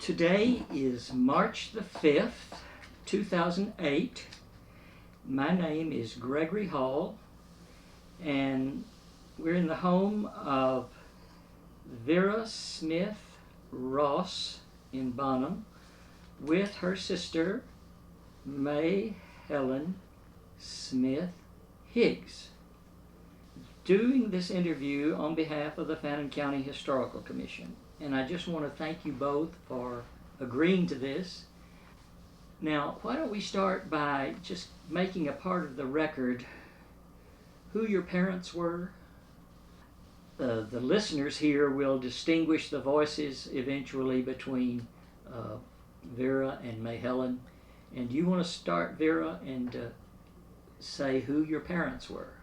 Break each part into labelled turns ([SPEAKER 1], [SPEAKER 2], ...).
[SPEAKER 1] Today is March the 5th, 2008. My name is Gregory Hall, and we're in the home of Vera Smith Ross in Bonham with her sister Mae Helen Smith Higgs, doing this interview on behalf of the Fannin County Historical Commission. And I just want to thank you both for agreeing to this. Now, why don't we start by just making a part of the record who your parents were. The listeners here will distinguish the voices eventually between Vera and Mae Helen. And do you want to start, Vera, and say who your parents were?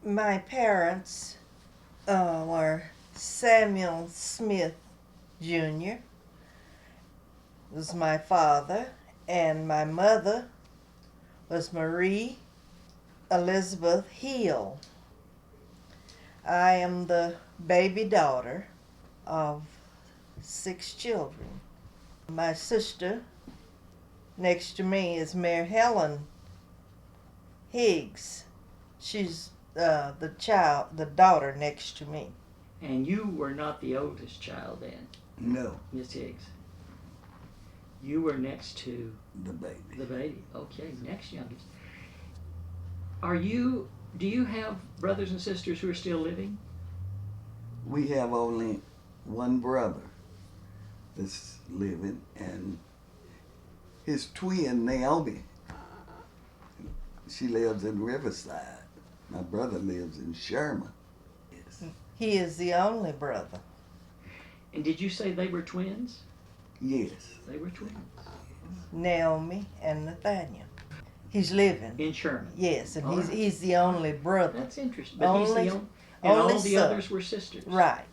[SPEAKER 2] My parents were Samuel Smith Jr. was my father, and my mother was Marie Elizabeth Hill. I am the baby daughter of 6 children. My sister next to me is Mae Helen Higgs. She's the daughter next to me.
[SPEAKER 1] And you were not the oldest child then?
[SPEAKER 3] No.
[SPEAKER 1] Miss Higgs. You were next to
[SPEAKER 3] The baby.
[SPEAKER 1] the baby. Okay, next youngest. Do you have brothers and sisters who are still living?
[SPEAKER 3] We have only one brother that's living, and his twin, Naomi. She lives in Riverside. My brother lives in Sherman. Yes.
[SPEAKER 2] He is the only brother.
[SPEAKER 1] And did you say they were twins?
[SPEAKER 3] Yes.
[SPEAKER 1] They were twins.
[SPEAKER 2] Naomi and Nathaniel. He's living.
[SPEAKER 1] In Sherman.
[SPEAKER 2] Yes, and
[SPEAKER 1] All right.
[SPEAKER 2] he's the only brother.
[SPEAKER 1] That's interesting. But he's the
[SPEAKER 2] Only-
[SPEAKER 1] only, and all
[SPEAKER 2] only
[SPEAKER 1] the
[SPEAKER 2] son.
[SPEAKER 1] others were sisters.
[SPEAKER 2] Right.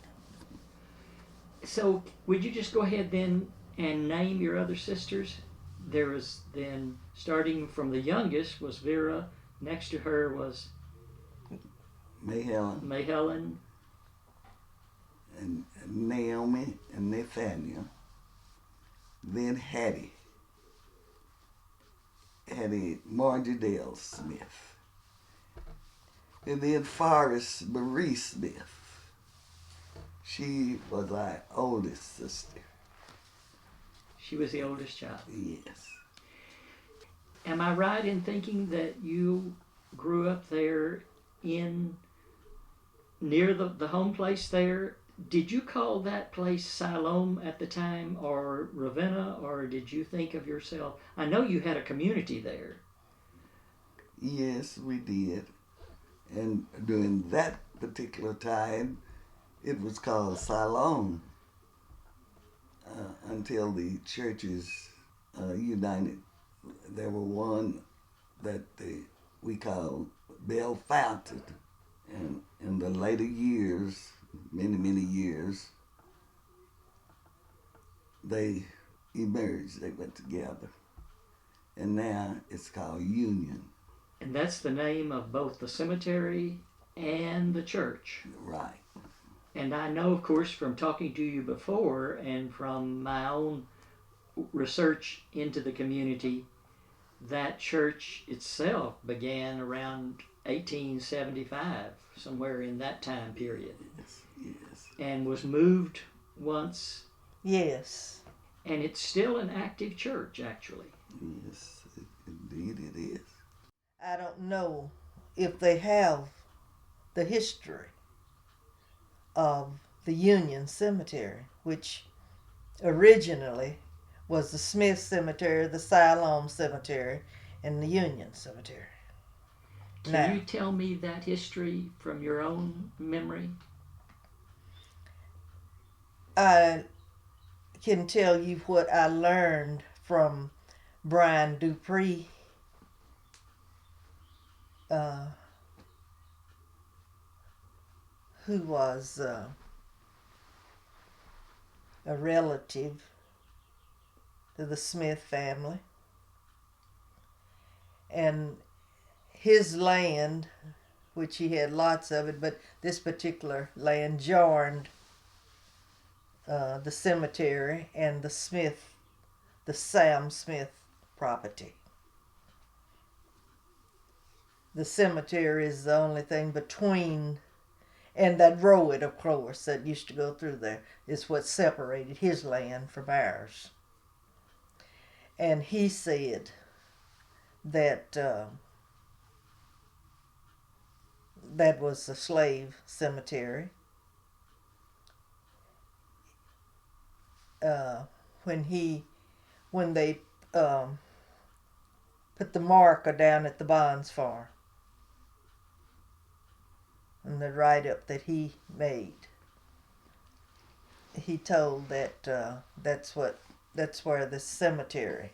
[SPEAKER 1] So would you just go ahead then and name your other sisters? There was then, starting from the youngest was Vera. Next to her was
[SPEAKER 3] Mae Helen
[SPEAKER 1] Mae Helen.
[SPEAKER 3] and Naomi and Nathaniel. Then Hattie Marjadale Smith. And then Forrest Marie Smith. She was our oldest sister.
[SPEAKER 1] She was the oldest child.
[SPEAKER 3] Yes.
[SPEAKER 1] Am I right in thinking that you grew up there near the home place there? Did you call that place Siloam at the time, or Ravenna, or did you think of yourself? I know you had a community there.
[SPEAKER 3] Yes, we did. And during that particular time, it was called Siloam until the churches united. There were one that we called Bell Fountain. And in the later years, many years, they emerged, they went together. And now it's called Union.
[SPEAKER 1] And that's the name of both the cemetery and the church.
[SPEAKER 3] Right.
[SPEAKER 1] And I know, of course, from talking to you before and from my own research into the community, that church itself began around 1875, somewhere in that time period.
[SPEAKER 3] Yes.
[SPEAKER 1] And was moved once.
[SPEAKER 2] Yes.
[SPEAKER 1] And it's still an active church, actually.
[SPEAKER 3] Yes, indeed it is.
[SPEAKER 2] I don't know if they have the history of the Union Cemetery, which originally was the Smith Cemetery, the Siloam Cemetery, and the Union Cemetery.
[SPEAKER 1] Can you tell me that history from your own memory?
[SPEAKER 2] I can tell you what I learned from Brian Dupree, who was a relative to the Smith family. And his land, which he had lots of it, but this particular land joined the cemetery and the Sam Smith property. The cemetery is the only thing between, and that road, of course, that used to go through there is what separated his land from ours. And he said that that was a slave cemetery. When they put the marker down at the Bonds farm, and the write-up that he made, he told that that's where the cemetery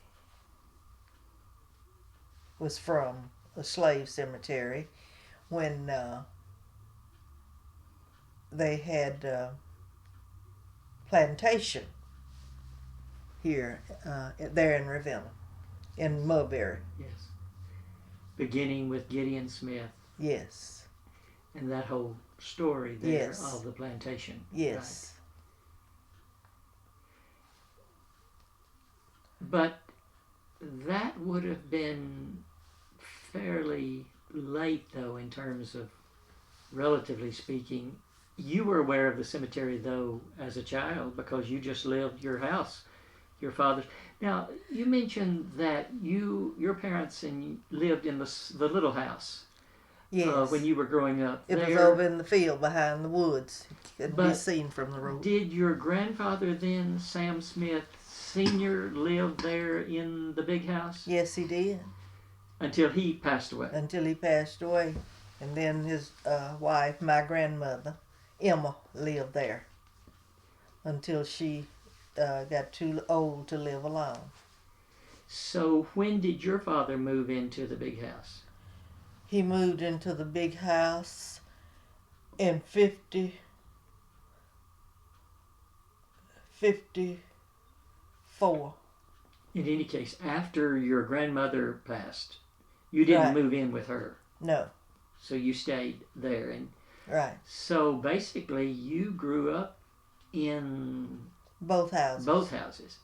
[SPEAKER 2] was from, a slave cemetery, when they had plantation here, there in Ravenna, in Mulberry.
[SPEAKER 1] Yes. Beginning with Gideon Smith.
[SPEAKER 2] Yes.
[SPEAKER 1] And that whole story there
[SPEAKER 2] Yes.
[SPEAKER 1] of the plantation.
[SPEAKER 2] Yes.
[SPEAKER 1] Right. But that would have been fairly late, though, in terms of, relatively speaking. You were aware of the cemetery, though, as a child, because you just lived your house, your father's. Now, you mentioned that your parents lived in the little house.
[SPEAKER 2] Yes.
[SPEAKER 1] When you were growing up.
[SPEAKER 2] It was over in the field behind the woods. It could be
[SPEAKER 1] But
[SPEAKER 2] seen from the road.
[SPEAKER 1] Did your grandfather then, Sam Smith Sr., live there in the big house?
[SPEAKER 2] Yes, he did.
[SPEAKER 1] Until he passed away?
[SPEAKER 2] Until he passed away. And then his wife, my grandmother, Emma, lived there until she got too old to live alone.
[SPEAKER 1] So when did your father move into the big house?
[SPEAKER 2] He moved into the big house in 54.
[SPEAKER 1] In any case, after your grandmother passed, you didn't
[SPEAKER 2] Right.
[SPEAKER 1] move in with her.
[SPEAKER 2] No.
[SPEAKER 1] So you stayed there. And
[SPEAKER 2] Right.
[SPEAKER 1] so basically you grew up in
[SPEAKER 2] Both houses.
[SPEAKER 1] both houses.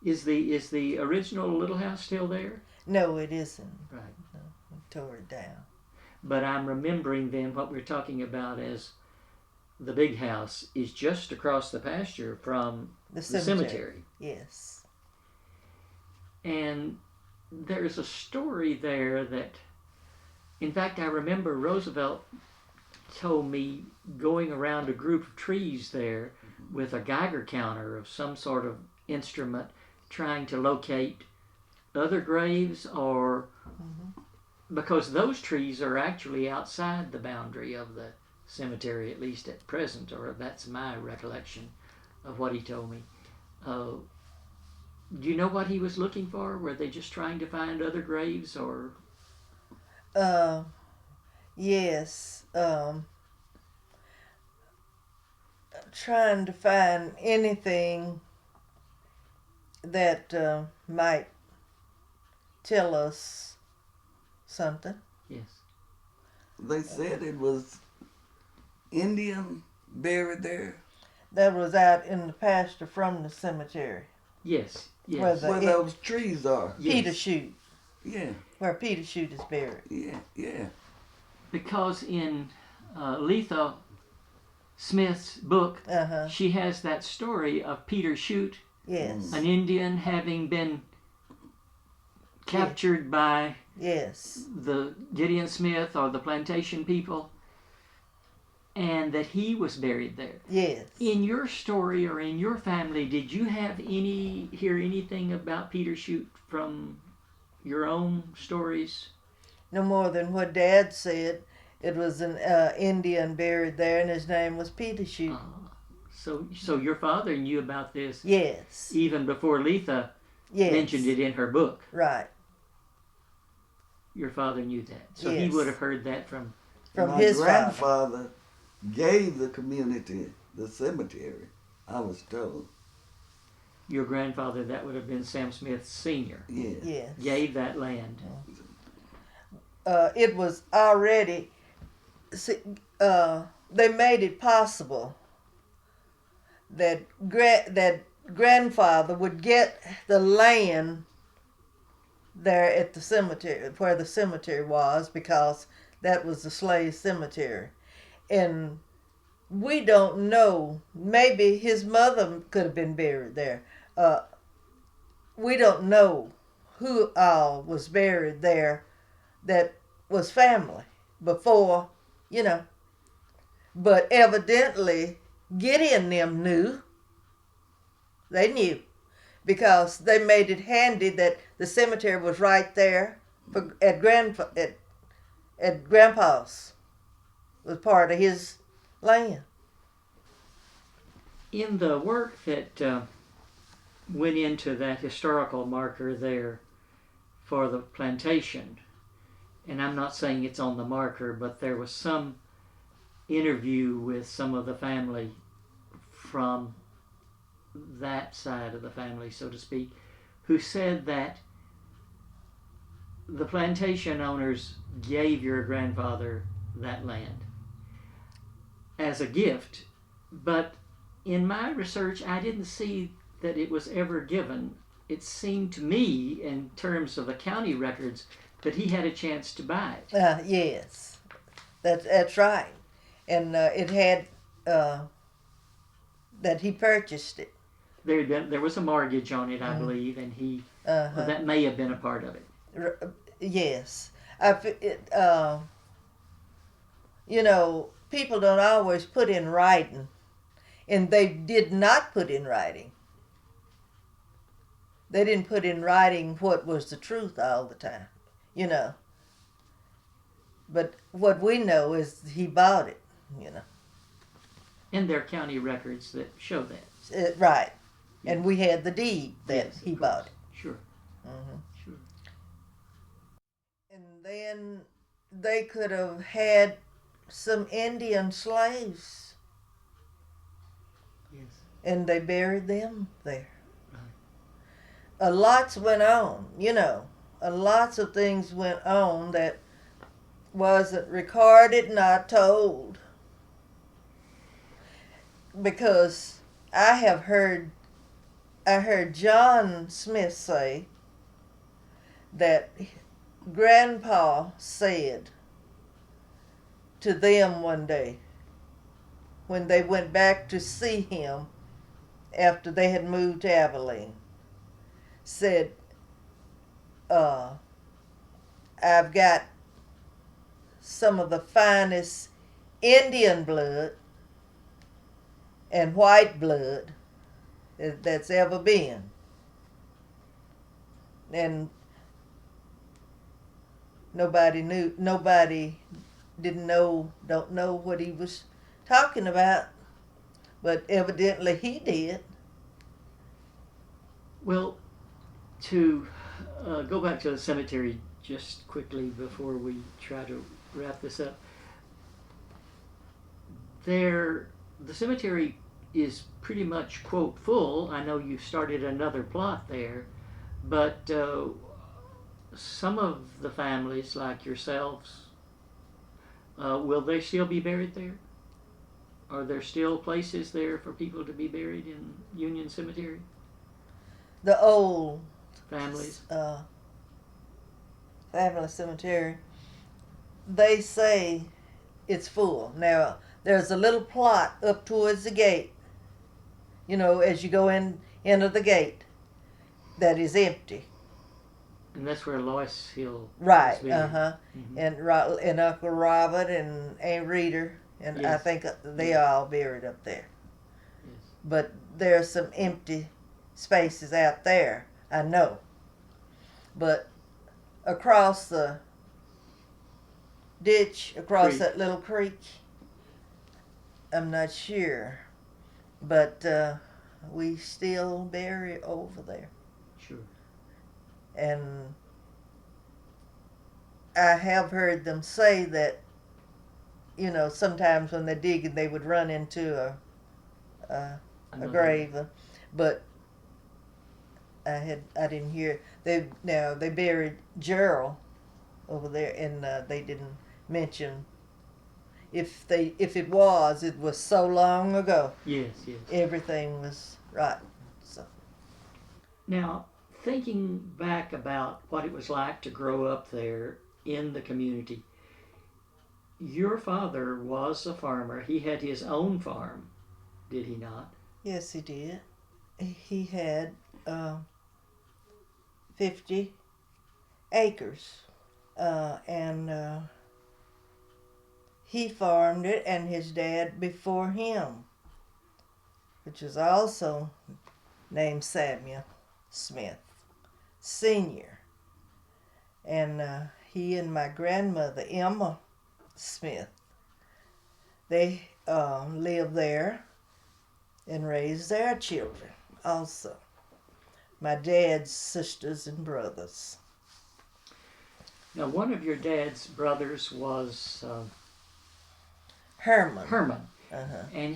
[SPEAKER 1] Is the original little house still there?
[SPEAKER 2] No, it isn't.
[SPEAKER 1] Right.
[SPEAKER 2] No, we tore it down.
[SPEAKER 1] But I'm remembering then what we're talking about as the big house is just across the pasture from the cemetery.
[SPEAKER 2] Yes.
[SPEAKER 1] And there's a story there that, in fact, I remember Roosevelt told me going around a group of trees there with a Geiger counter of some sort of instrument trying to locate other graves, or because those trees are actually outside the boundary of the cemetery, at least at present, or that's my recollection of what he told me. Do you know what he was looking for? Were they just trying to find other graves, or?
[SPEAKER 2] Yes. Trying to find anything that might tell us something.
[SPEAKER 1] Yes.
[SPEAKER 3] They said it was Indian buried there.
[SPEAKER 2] That was out in the pasture from the cemetery.
[SPEAKER 1] Yes. Yes.
[SPEAKER 2] Where
[SPEAKER 3] Where those trees are.
[SPEAKER 1] Yes.
[SPEAKER 2] Peter Chute.
[SPEAKER 3] Yeah,
[SPEAKER 2] Where Peter Chute is buried.
[SPEAKER 3] yeah.
[SPEAKER 1] Because in Letha Smith's book,
[SPEAKER 2] Uh-huh.
[SPEAKER 1] she has that story of Peter Chute,
[SPEAKER 2] Yes.
[SPEAKER 1] an Indian, having been captured by
[SPEAKER 2] Yes.
[SPEAKER 1] the Gideon Smith or the plantation people, and that he was buried there.
[SPEAKER 2] Yes.
[SPEAKER 1] In your story or in your family, did you have hear anything about Peter Chute from your own stories?
[SPEAKER 2] No more than what Dad said. It was an Indian buried there, and his name was Peter Chute.
[SPEAKER 1] So your father knew about this
[SPEAKER 2] Yes.
[SPEAKER 1] even before Letha
[SPEAKER 2] Yes.
[SPEAKER 1] mentioned it in her book.
[SPEAKER 2] Right.
[SPEAKER 1] Your father knew that, so he
[SPEAKER 2] Yes.
[SPEAKER 1] would have heard that from.
[SPEAKER 3] My
[SPEAKER 2] his father.
[SPEAKER 3] grandfather gave the community the cemetery, I was told.
[SPEAKER 1] Your grandfather, that would have been Sam Smith Sr.,
[SPEAKER 3] Yeah.
[SPEAKER 2] Yes.
[SPEAKER 1] gave that land.
[SPEAKER 2] It was already. They made it possible that grandfather would get the land there at the cemetery, where the cemetery was, because that was the slave cemetery. And we don't know, maybe his mother could have been buried there. We don't know who all was buried there that was family before, but evidently Gideon them knew. They knew, because they made it handy that the cemetery was right there at Grandpa's. It was part of his land.
[SPEAKER 1] In the work that went into that historical marker there for the plantation, and I'm not saying it's on the marker, but there was some interview with some of the family from that side of the family, so to speak, who said that the plantation owners gave your grandfather that land as a gift. But in my research, I didn't see that it was ever given. It seemed to me, in terms of the county records, that he had a chance to buy it.
[SPEAKER 2] Yes, that's right. And it had that he purchased it.
[SPEAKER 1] There was a mortgage on it, I believe, and well, that may have been a part of it.
[SPEAKER 2] Yes. People don't always put in writing, and they did not put in writing. They didn't put in writing what was the truth all the time, But what we know is he bought it,
[SPEAKER 1] And there are county records that show that.
[SPEAKER 2] Right. And we had the deed that he bought it.
[SPEAKER 1] Sure.
[SPEAKER 2] Mm-hmm.
[SPEAKER 1] Sure.
[SPEAKER 2] And then they could have had some Indian slaves.
[SPEAKER 1] Yes.
[SPEAKER 2] And they buried them there.
[SPEAKER 1] Right.
[SPEAKER 2] Lots went on, lots of things went on that wasn't recorded, not told. Because I heard John Smith say that Grandpa said to them one day when they went back to see him after they had moved to Abilene, said, I've got some of the finest Indian blood and white blood that's ever been. And nobody don't know what he was talking about, but evidently he did.
[SPEAKER 1] Well, to go back to the cemetery just quickly before we try to wrap this up. The cemetery is pretty much, quote, full. I know you've started another plot there, but some of the families, like yourselves, will they still be buried there? Are there still places there for people to be buried in Union Cemetery?
[SPEAKER 2] The old
[SPEAKER 1] families?
[SPEAKER 2] Family cemetery, they say it's full. Now, there's a little plot up towards the gate, as you go into the gate, that is empty.
[SPEAKER 1] And that's where Lois Hill
[SPEAKER 2] right,
[SPEAKER 1] is buried.
[SPEAKER 2] Mm-hmm. And Uncle Robert and Aunt Rita, and yes. I think they are all buried up there.
[SPEAKER 1] Yes.
[SPEAKER 2] But there's some empty spaces out there, I know. But across the ditch, across that little creek, I'm not sure. But we still bury over there.
[SPEAKER 1] Sure.
[SPEAKER 2] And I have heard them say that, sometimes when they're digging, they would run into a grave. But I didn't hear. They buried Gerald over there, and they didn't mention if it was so long ago.
[SPEAKER 1] Yes, yes.
[SPEAKER 2] Everything was right. So
[SPEAKER 1] Now, thinking back about what it was like to grow up there in the community, your father was a farmer. He had his own farm, did he not?
[SPEAKER 2] yes, he did. He had 50 acres, and he farmed it, and his dad before him, which was also named Samuel Smith Sr. And he and my grandmother, Emma Smith, they lived there and raised their children also. My dad's sisters and brothers.
[SPEAKER 1] Now, one of your dad's brothers was
[SPEAKER 2] Herman.
[SPEAKER 1] Herman.
[SPEAKER 2] Uh-huh.
[SPEAKER 1] And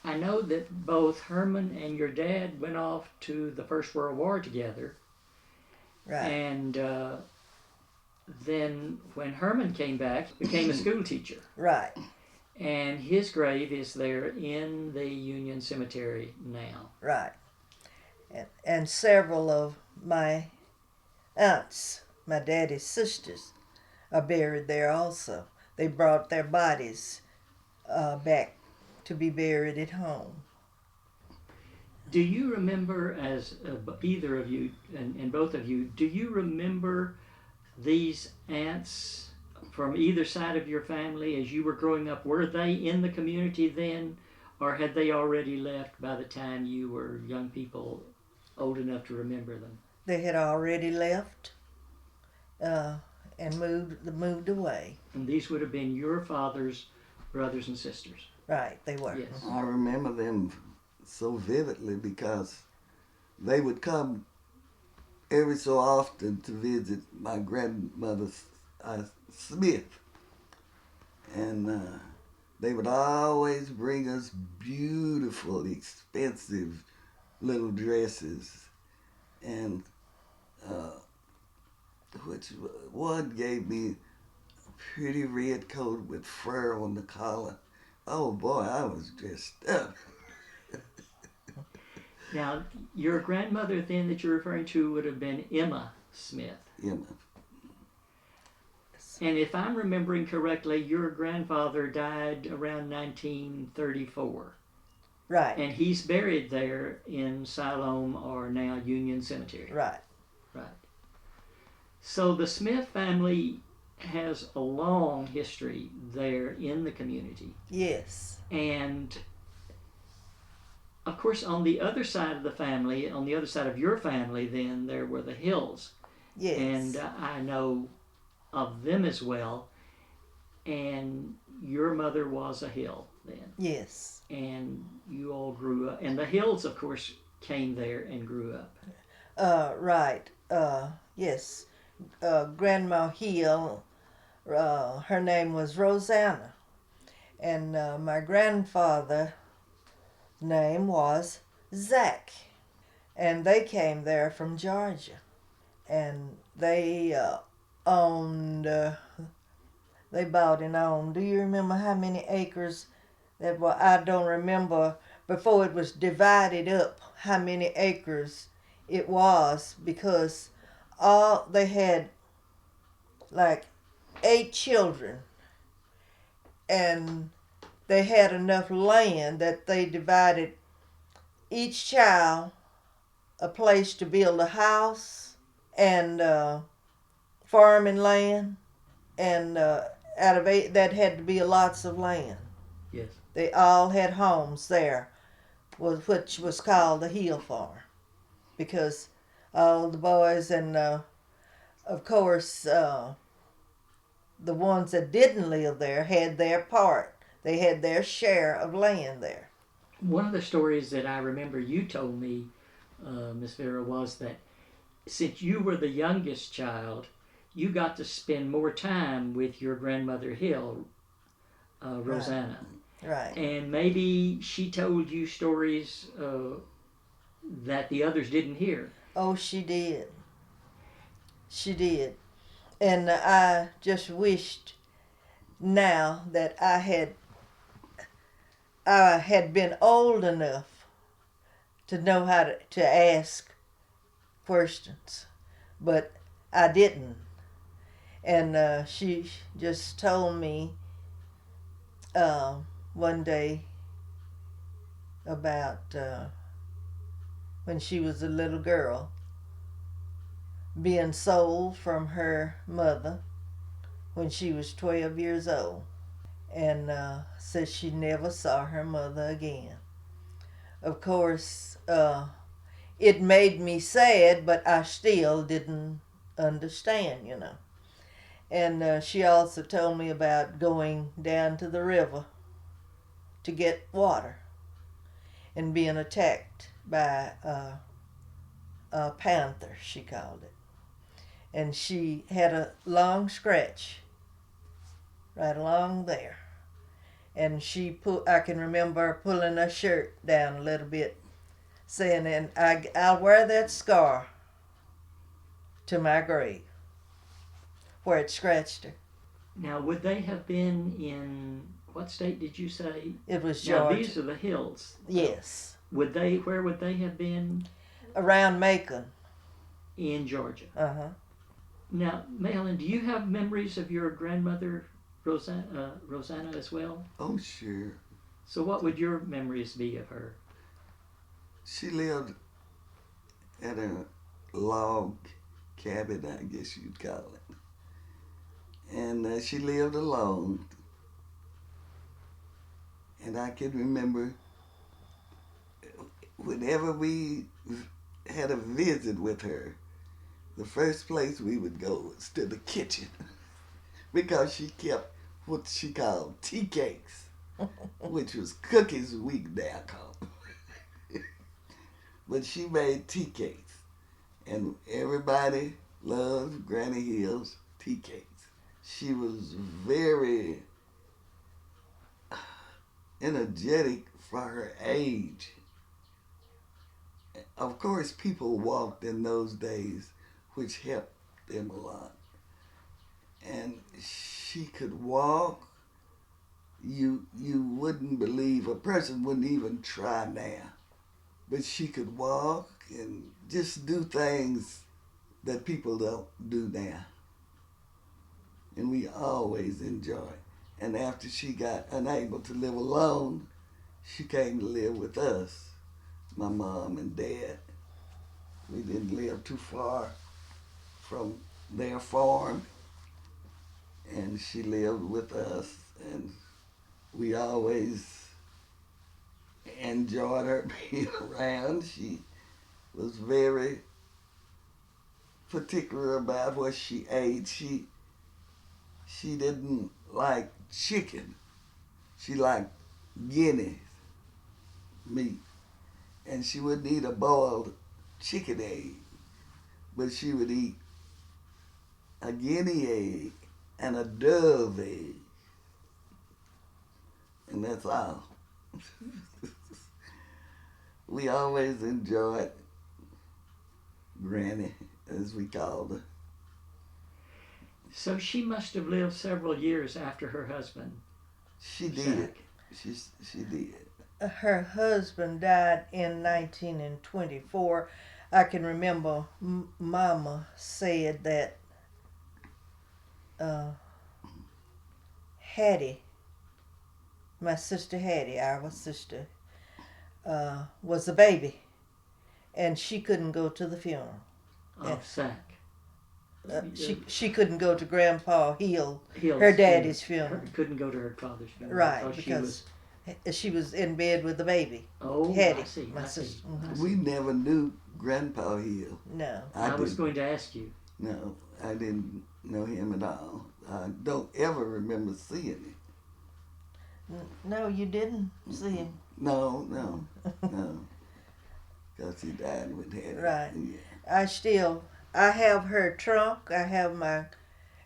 [SPEAKER 1] I know that both Herman and your dad went off to the First World War together.
[SPEAKER 2] Right.
[SPEAKER 1] And then when Herman came back, became a school teacher.
[SPEAKER 2] Right.
[SPEAKER 1] And his grave is there in the Union Cemetery now.
[SPEAKER 2] Right. And several of my aunts, my daddy's sisters, are buried there also. They brought their bodies back to be buried at home.
[SPEAKER 1] Do you remember, as either of you and both of you, do you remember these aunts from either side of your family as you were growing up? Were they in the community then, or had they already left by the time you were young people old enough to remember them?
[SPEAKER 2] They had already left and moved away.
[SPEAKER 1] And these would have been your father's brothers and sisters.
[SPEAKER 2] Right, they were.
[SPEAKER 1] Yes.
[SPEAKER 3] I remember them so vividly because they would come every so often to visit my grandmother Smith, and they would always bring us beautiful, expensive little dresses, and which one gave me a pretty red coat with fur on the collar. Oh boy, I was dressed up.
[SPEAKER 1] Now, your grandmother then that you're referring to would have been Emma Smith.
[SPEAKER 3] Emma.
[SPEAKER 1] And if I'm remembering correctly, your grandfather died around 1934.
[SPEAKER 2] Right.
[SPEAKER 1] And he's buried there in Siloam, or now Union Cemetery.
[SPEAKER 2] Right.
[SPEAKER 1] Right. So the Smith family has a long history there in the community.
[SPEAKER 2] Yes.
[SPEAKER 1] And of course, on the other side of the family, on the other side of your family, then there were the Hills.
[SPEAKER 2] Yes.
[SPEAKER 1] And I know of them as well. And your mother was a Hill then.
[SPEAKER 2] Yes.
[SPEAKER 1] And you all grew up. And the Hills, of course, came there and grew up.
[SPEAKER 2] Right. Yes. Grandma Hill, her name was Rosanna. And my grandfather's name was Zach. And they came there from Georgia. And they owned, they bought and owned. Do you remember how many acres that were? I don't remember before it was divided up how many acres it was, because they had like 8 children, and they had enough land that they divided each child a place to build a house and farming land, and out of 8 that had to be lots of land.
[SPEAKER 1] Yes.
[SPEAKER 2] They all had homes there, which was called the Hill Farm, because all the boys and of course the ones that didn't live there had their part. They had their share of land there.
[SPEAKER 1] One of the stories that I remember you told me, Miss Vera, was that since you were the youngest child, you got to spend more time with your grandmother Hill, Rosanna.
[SPEAKER 2] Right.
[SPEAKER 1] And maybe she told you stories that the others didn't hear.
[SPEAKER 2] Oh, she did. She did. And I just wished now that I had been old enough to know how to ask questions, but I didn't. And she just told me one day about when she was a little girl being sold from her mother when she was 12 years old, and said she never saw her mother again. Of course, it made me sad, but I still didn't understand, you know. And she also told me about going down to the river to get water and being attacked by a panther, she called it. And she had a long scratch right along there. And I can remember pulling her shirt down a little bit, saying, and I'll wear that scar to my grave, where it scratched her.
[SPEAKER 1] Now, would they have been in, what state did you say?
[SPEAKER 2] It was
[SPEAKER 1] Now,
[SPEAKER 2] Georgia.
[SPEAKER 1] these are the hills.
[SPEAKER 2] Yes.
[SPEAKER 1] Where would they have been?
[SPEAKER 2] Around Macon.
[SPEAKER 1] In Georgia.
[SPEAKER 2] Uh-huh.
[SPEAKER 1] Now, Mae Helen, do you have memories of your grandmother, Rosanna, as well?
[SPEAKER 3] Oh, sure.
[SPEAKER 1] So what would your memories be of her?
[SPEAKER 3] She lived at a log cabin, I guess you'd call it. And she lived alone. And I can remember whenever we had a visit with her, the first place we would go was to the kitchen because she kept what she called tea cakes, which was cookies we now call. But she made tea cakes, and everybody loved Granny Hill's tea cakes. She was very energetic for her age. Of course, people walked in those days, which helped them a lot. And she could walk. You wouldn't believe, a person wouldn't even try now. But she could walk and just do things that people don't do now. And we always enjoyed. And after she got unable to live alone, she came to live with us, my mom and dad. We didn't live too far from their farm, and she lived with us, and we always enjoyed her being around. She was very particular about what she ate. She didn't like chicken. She liked guinea meat, and she wouldn't eat a boiled chicken egg, but she would eat a guinea egg and a dove egg, and that's all. We always enjoyed Granny, as we called her.
[SPEAKER 1] So she must have lived several years after her husband.
[SPEAKER 3] She did. She did.
[SPEAKER 2] Her husband died in 1924. I can remember Mama said that Hattie, my sister Hattie, our sister, was a baby, and she couldn't go to the funeral.
[SPEAKER 1] Oh, Sack.
[SPEAKER 2] She couldn't go to Grandpa
[SPEAKER 1] Hill's
[SPEAKER 2] her daddy's funeral.
[SPEAKER 1] Couldn't go to her father's funeral.
[SPEAKER 2] Right, because she was in bed with the baby.
[SPEAKER 1] Oh,
[SPEAKER 2] Hattie,
[SPEAKER 1] I see.
[SPEAKER 2] my sister. Mm-hmm.
[SPEAKER 3] We never knew Grandpa Hill.
[SPEAKER 2] No.
[SPEAKER 1] I was going to ask you.
[SPEAKER 3] No, I didn't know him at all. I don't ever remember seeing him.
[SPEAKER 2] No, you didn't see him.
[SPEAKER 3] No. Because he died with Hattie.
[SPEAKER 2] Right.
[SPEAKER 3] Yeah.
[SPEAKER 2] I have her trunk. I have my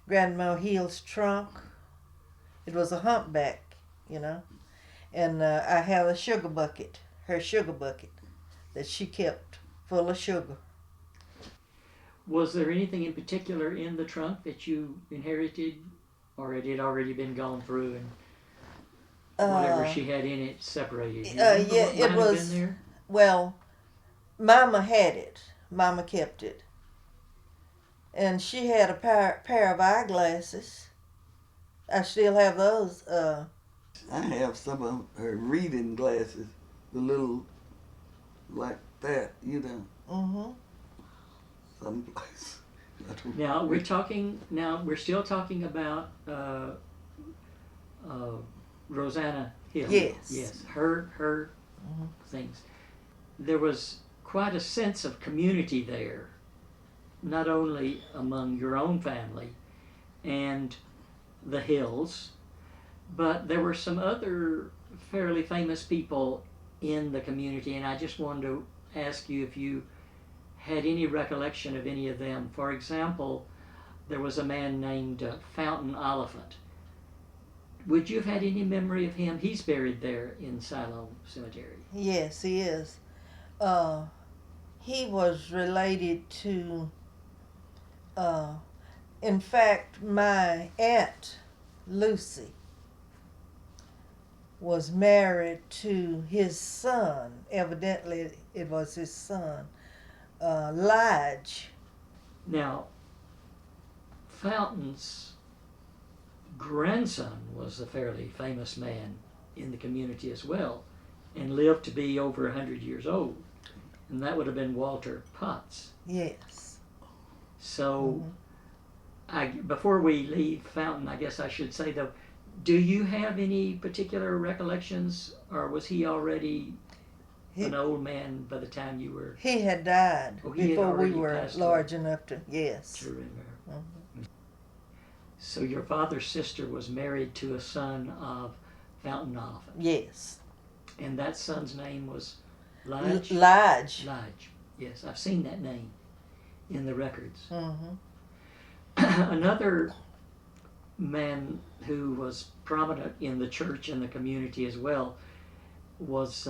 [SPEAKER 2] Grandma Hill's trunk. It was a humpback, you know. And I have a sugar bucket, her sugar bucket, that she kept full of sugar.
[SPEAKER 1] Was there anything in particular in the trunk that you inherited or it had already been gone through and whatever she had in it separated? Do you remember
[SPEAKER 2] Yeah,
[SPEAKER 1] what
[SPEAKER 2] it
[SPEAKER 1] might have
[SPEAKER 2] was.
[SPEAKER 1] been there?
[SPEAKER 2] Well, Mama had it. Mama kept it, and she had a pair of eyeglasses. I still have those.
[SPEAKER 3] I have some of her reading glasses, the little like that,
[SPEAKER 2] Mm-hmm.
[SPEAKER 3] someplace.
[SPEAKER 1] Now we're still talking about Rosanna Hill.
[SPEAKER 2] Yes.
[SPEAKER 1] Her things. There was quite a sense of community there, not only among your own family and the Hills, but there were some other fairly famous people in the community, and I just wanted to ask you if you had any recollection of any of them. For example, there was a man named Fountain Oliphant. Would you have had any memory of him? He's buried there in Siloam Cemetery.
[SPEAKER 2] Yes, he is. He was related to, in fact, my Aunt Lucy was married to his son. Evidently, it was his son, Lige.
[SPEAKER 1] Now, Fountain's grandson was a fairly famous man in the community as well, and lived to be over 100 years old. And that would have been Walter Potts.
[SPEAKER 2] Yes.
[SPEAKER 1] So, before we leave Fountain, I guess I should say, though, do you have any particular recollections, or was he already an old man by the time you were?
[SPEAKER 2] He had died
[SPEAKER 1] Oh, he had
[SPEAKER 2] before we
[SPEAKER 1] already
[SPEAKER 2] were
[SPEAKER 1] passed
[SPEAKER 2] large
[SPEAKER 1] away.
[SPEAKER 2] enough to, yes.
[SPEAKER 1] To remember. So your father's sister was married to a son of Fountain Oliphant.
[SPEAKER 2] Yes.
[SPEAKER 1] And that son's name was Lige?
[SPEAKER 2] Lige.
[SPEAKER 1] Lige. Yes, I've seen that name in the records.
[SPEAKER 2] Mm-hmm.
[SPEAKER 1] Another man who was prominent in the church and the community as well was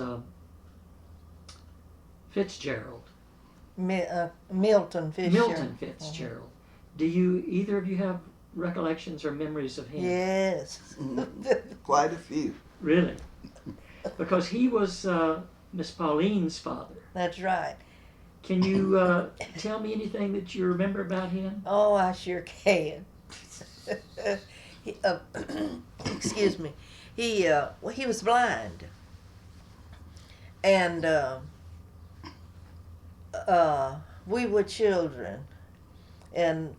[SPEAKER 1] Fitzgerald.
[SPEAKER 2] Milton Fisher.
[SPEAKER 1] Milton Fitzgerald. Do you, either of you have recollections or memories of him?
[SPEAKER 2] Yes.
[SPEAKER 3] Quite a few.
[SPEAKER 1] Really? Because he was Miss Pauline's father.
[SPEAKER 2] That's right.
[SPEAKER 1] Can you tell me anything that you remember about him?
[SPEAKER 2] Oh, I sure can. He, excuse me. He was blind, and we were children, and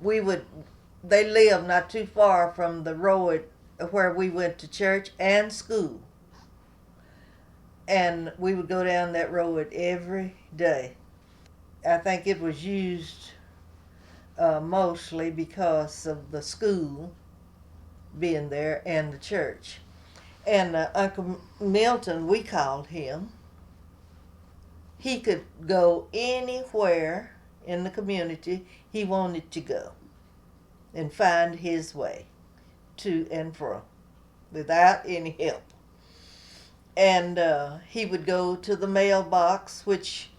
[SPEAKER 2] they lived not too far from the road where we went to church and school, and we would go down that road every day. I think it was used mostly because of the school being there and the church. And Uncle Milton, we called him, he could go anywhere in the community he wanted to go and find his way to and from without any help. And he would go to the mailbox, which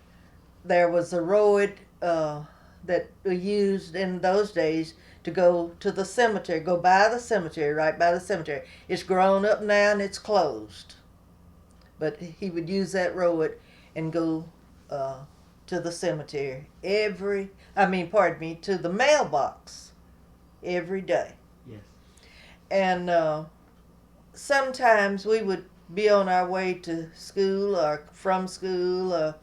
[SPEAKER 2] there was a road that we used in those days to go to the cemetery, go by the cemetery, right by the cemetery. It's grown up now and it's closed. But he would use that road and go to the cemetery to the mailbox every day.
[SPEAKER 1] Yes.
[SPEAKER 2] And sometimes we would be on our way to school or from school, or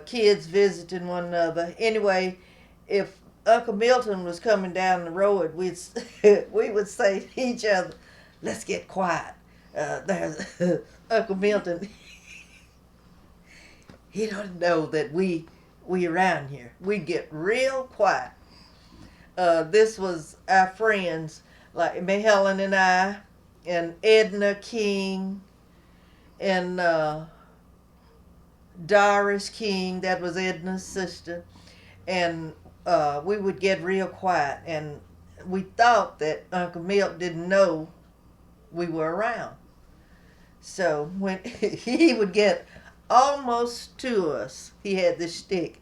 [SPEAKER 2] kids visiting one another. Anyway, if Uncle Milton was coming down the road, we would say to each other, "Let's get quiet. There's Uncle Milton. He don't know that we around here." We'd get real quiet. This was our friends like Mae Helen and I, and Edna King, and Doris King, that was Edna's sister, and we would get real quiet, and we thought that Uncle Milt didn't know we were around. So when he would get almost to us, he had this stick.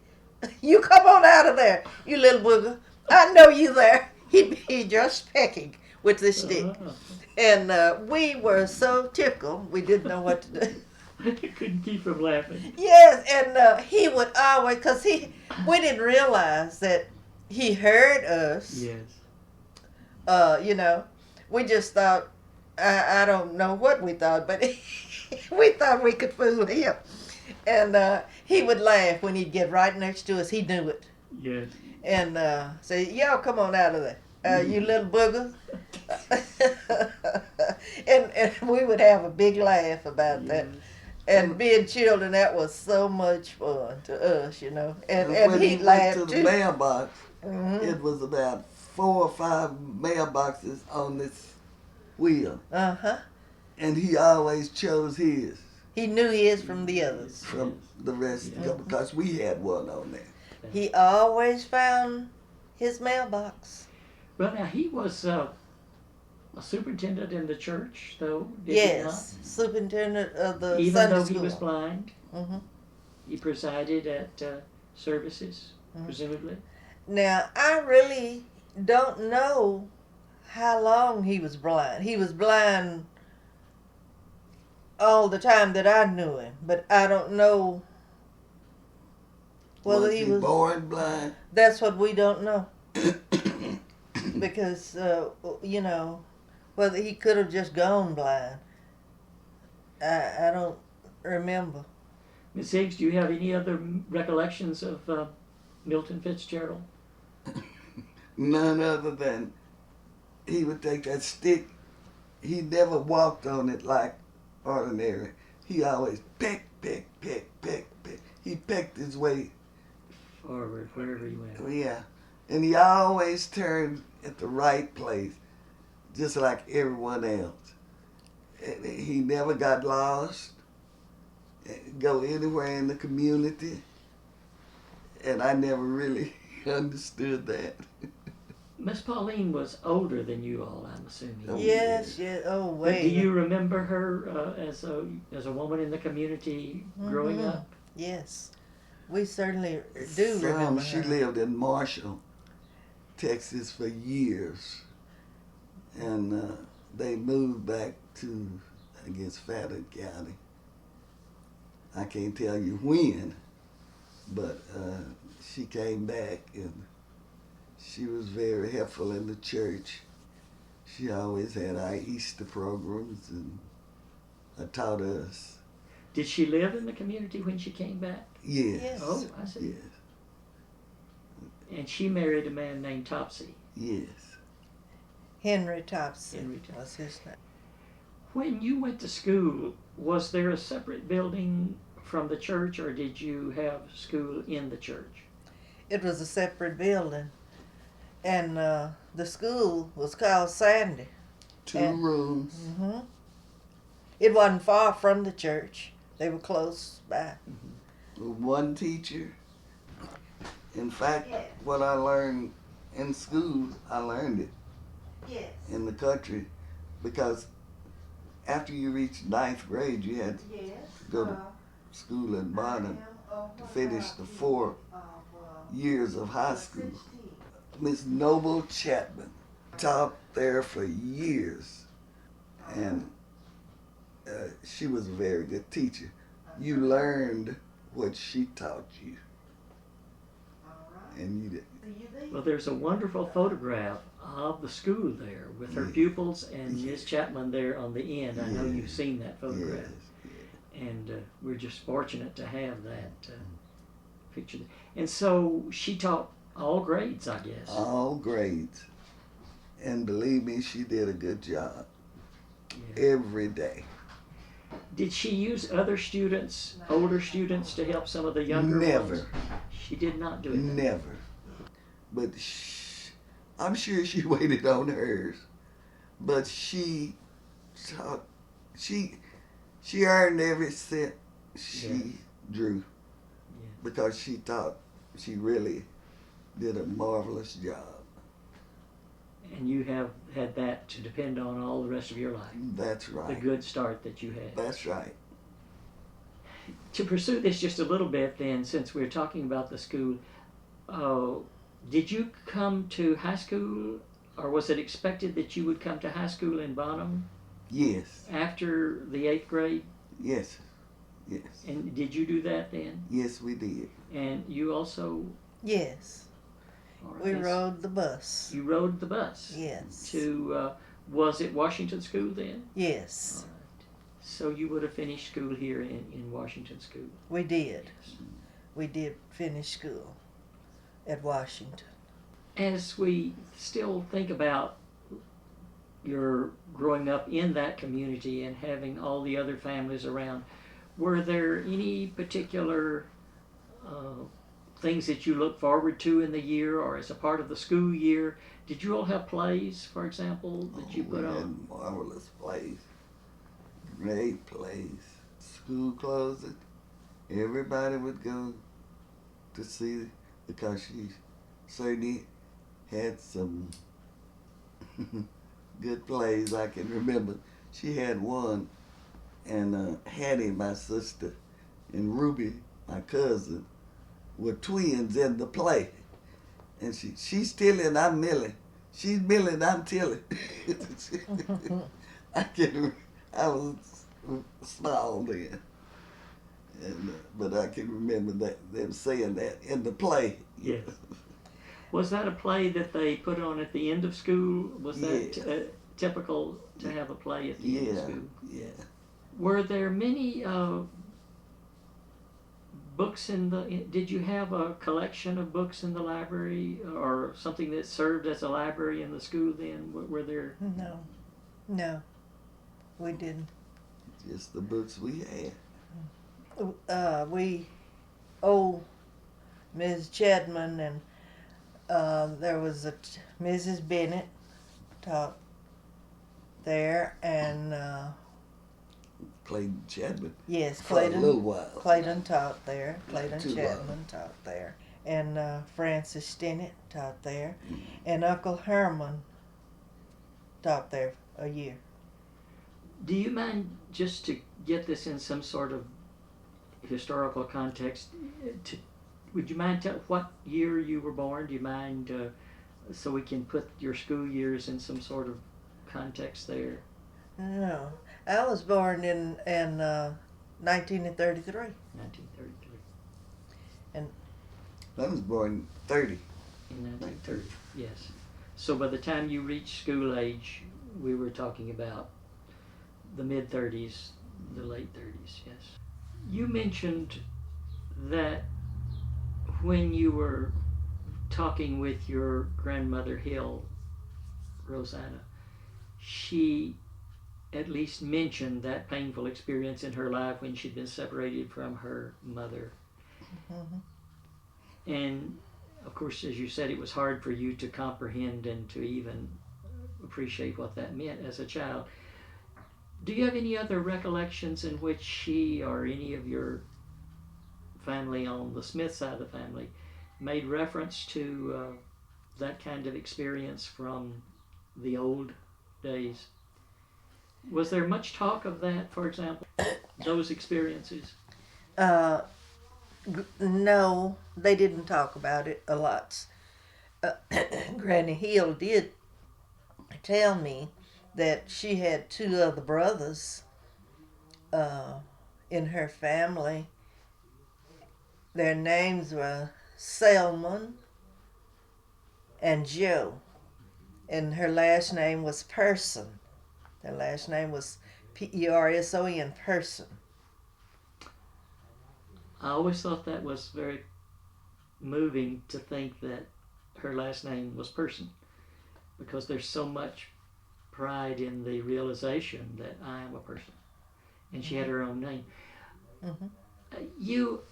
[SPEAKER 2] "You come on out of there, you little booger. I know you there." he'd be just pecking with the stick.
[SPEAKER 1] Uh-huh.
[SPEAKER 2] And we were so tickled, we didn't know what to do.
[SPEAKER 1] You couldn't keep from laughing.
[SPEAKER 2] Yes, and he would always, because we didn't realize that he heard us.
[SPEAKER 1] Yes.
[SPEAKER 2] You know, we just thought, I don't know what we thought, but we thought we could fool him. And he would laugh when he'd get right next to us. He knew it.
[SPEAKER 1] Yes.
[SPEAKER 2] And say, y'all come on out of there, you little boogers. and we would have a big laugh about that. And being children, that was so much fun to us, you know. And
[SPEAKER 3] when
[SPEAKER 2] he'd
[SPEAKER 3] he
[SPEAKER 2] laugh
[SPEAKER 3] went to
[SPEAKER 2] too.
[SPEAKER 3] the mailbox,
[SPEAKER 2] Mhm.
[SPEAKER 3] it was about 4 or 5 mailboxes on this wheel,
[SPEAKER 2] Uh-huh.
[SPEAKER 3] and he always chose his
[SPEAKER 2] He knew his from the others.
[SPEAKER 3] from the rest because we had one on there.
[SPEAKER 2] He always found his mailbox.
[SPEAKER 1] Well, now he was a superintendent in the church, though. Did
[SPEAKER 2] Yes, superintendent of the
[SPEAKER 1] he not? Even
[SPEAKER 2] Sunday
[SPEAKER 1] though
[SPEAKER 2] school.
[SPEAKER 1] he was blind,
[SPEAKER 2] Hmm.
[SPEAKER 1] he presided at services, presumably.
[SPEAKER 2] Now, I really don't know how long he was blind. He was blind all the time that I knew him, but I don't know whether
[SPEAKER 3] Was
[SPEAKER 2] he
[SPEAKER 3] he
[SPEAKER 2] was.
[SPEAKER 3] born blind?
[SPEAKER 2] That's what we don't know. Because, you know, whether he could have just gone blind. I don't remember.
[SPEAKER 1] Miss Higgs, do you have any other recollections of Milton Fitzgerald?
[SPEAKER 3] None other than he would take that stick. He never walked on it like ordinary. He always peck, peck, peck, peck, peck. He pecked his way.
[SPEAKER 1] Forward, wherever he went.
[SPEAKER 3] Yeah. And he always turned at the right place, just like everyone else. And he never got lost, go anywhere in the community. And I never really understood that.
[SPEAKER 1] Miss Pauline was older than you all, I'm assuming.
[SPEAKER 3] Oh,
[SPEAKER 2] Yes, yes. Oh,
[SPEAKER 1] But
[SPEAKER 2] wait.
[SPEAKER 1] do you remember her as a woman in the community growing
[SPEAKER 2] Mhm.
[SPEAKER 1] up?
[SPEAKER 2] Yes. We certainly do remember
[SPEAKER 3] She
[SPEAKER 2] her.
[SPEAKER 3] lived in Marshall, Texas for years. And they moved back to, I guess, Fadden County. I can't tell you when, but she came back and she was very helpful in the church. She always had our Easter programs and taught us.
[SPEAKER 1] Did she live in the community when she came back?
[SPEAKER 3] Yes.
[SPEAKER 2] Yes.
[SPEAKER 1] Oh, I see.
[SPEAKER 3] Yes.
[SPEAKER 1] And she married a man named Topsy.
[SPEAKER 3] Yes.
[SPEAKER 2] Henry Topsy
[SPEAKER 1] Henry Topsy.
[SPEAKER 2] was his name.
[SPEAKER 1] When you went to school, was there a separate building from the church, or did you have school in the church?
[SPEAKER 2] It was a separate building. And the school was called Sandy.
[SPEAKER 3] 2
[SPEAKER 2] And-
[SPEAKER 3] rooms.
[SPEAKER 2] Hmm. It wasn't far from the church. They were close by.
[SPEAKER 3] With 1 teacher. In fact,
[SPEAKER 2] Yes.
[SPEAKER 3] what I learned in school, I learned it
[SPEAKER 2] Yes.
[SPEAKER 3] in the country because after you reached 9th grade, you had to
[SPEAKER 2] Yes.
[SPEAKER 3] go to school in Barnum to finish the 4 years of high school. Miss Noble Chapman taught there for years, and she was a very good teacher. You learned what she taught you, and you did.
[SPEAKER 1] Well, there's a wonderful photograph of the school there with her
[SPEAKER 3] Yeah.
[SPEAKER 1] pupils and
[SPEAKER 3] Yeah.
[SPEAKER 1] Miss Chapman there on the end. I know
[SPEAKER 3] Yeah.
[SPEAKER 1] you've seen that photograph.
[SPEAKER 3] Yes.
[SPEAKER 1] And we're just fortunate to have that picture. And so she taught all grades, I guess.
[SPEAKER 3] All grades, and believe me, she did a good job
[SPEAKER 1] Yeah.
[SPEAKER 3] every day.
[SPEAKER 1] Did she use other students, older students, to help some of the younger
[SPEAKER 3] Never.
[SPEAKER 1] ones? She did not do it.
[SPEAKER 3] Never. But I'm sure she waited on hers. But she taught, she earned every cent she
[SPEAKER 1] Yeah.
[SPEAKER 3] drew
[SPEAKER 1] Yeah.
[SPEAKER 3] because she thought she really did a marvelous job.
[SPEAKER 1] And you have had that to depend on all the rest of your life.
[SPEAKER 3] That's
[SPEAKER 1] The
[SPEAKER 3] right.
[SPEAKER 1] good start that you had.
[SPEAKER 3] That's right.
[SPEAKER 1] To pursue this just a little bit then, since we're talking about the school, did you come to high school or was it expected that you would come to high school in Bonham
[SPEAKER 3] Yes,
[SPEAKER 1] after the 8th grade?
[SPEAKER 3] yes, yes,
[SPEAKER 1] And did you do that then?
[SPEAKER 3] yes, we did.
[SPEAKER 1] And you also,
[SPEAKER 2] Yes.
[SPEAKER 1] all right,
[SPEAKER 2] We
[SPEAKER 1] yes,
[SPEAKER 2] rode the bus.
[SPEAKER 1] you rode the bus
[SPEAKER 2] Yes.
[SPEAKER 1] to, was it Washington School then?
[SPEAKER 2] Yes,
[SPEAKER 1] All right. So you would have finished school here in Washington School.
[SPEAKER 2] we did. We did finish school at Washington.
[SPEAKER 1] As we still think about your growing up in that community and having all the other families around, were there any particular things that you look forward to in the year or as a part of the school year? Did you all have plays, for example, that you put
[SPEAKER 3] We
[SPEAKER 1] on?
[SPEAKER 3] had marvelous plays, great plays. School closing, everybody would go to see because she certainly had some good plays. I can remember she had one, and Hattie, my sister, and Ruby, my cousin, were twins in the play. And she's Tilly and I'm Millie. She's Millie and I'm Tilly. I was small then. And, but I can remember them saying that in the play.
[SPEAKER 1] Yes. Was that a play that they put on at the end of school? Was that
[SPEAKER 3] Yes.
[SPEAKER 1] typical to have a play at the end of school?
[SPEAKER 3] Yeah.
[SPEAKER 1] Were there many books did you have a collection of books in the library or something that served as a library in the school then? Were there?
[SPEAKER 2] No, we didn't.
[SPEAKER 3] Just the books we had.
[SPEAKER 2] We owe Ms. Chadman, and there was Mrs. Bennett taught there, and
[SPEAKER 3] Clayton Chadman.
[SPEAKER 2] yes,
[SPEAKER 3] For a little while.
[SPEAKER 2] Clayton taught there. Clayton
[SPEAKER 3] Too
[SPEAKER 2] Chapman taught there. And Francis Stinnett taught there.
[SPEAKER 3] Mm.
[SPEAKER 2] And Uncle Herman taught there a year.
[SPEAKER 1] Do you mind, just to get this in some sort of historical context, would you mind tell what year you were born? Do you mind, so we can put your school years in some sort of context there?
[SPEAKER 2] No. I was born in 1933.
[SPEAKER 1] 1933.
[SPEAKER 3] I was born 30.
[SPEAKER 1] In 1930, yes. So by the time you reached school age, we were talking about the mid-30s, the late 30s, yes. You mentioned that when you were talking with your grandmother Hill, Rosanna, she at least mentioned that painful experience in her life when she'd been separated from her mother.
[SPEAKER 2] Mm-hmm.
[SPEAKER 1] And of course, as you said, it was hard for you to comprehend and to even appreciate what that meant as a child. Do you have any other recollections in which she or any of your family on the Smith side of the family made reference to that kind of experience from the old days? Was there much talk of that, for example, those experiences?
[SPEAKER 2] No, they didn't talk about it a lot. Granny Hill did tell me that she had two other brothers in her family. Their names were Selman and Joe, and her last name was Person. Their last name was Person, Person.
[SPEAKER 1] I always thought that was very moving to think that her last name was Person, because there's so much pride in the realization that I am a person. And she had her own name.
[SPEAKER 2] Mm-hmm.
[SPEAKER 1] You,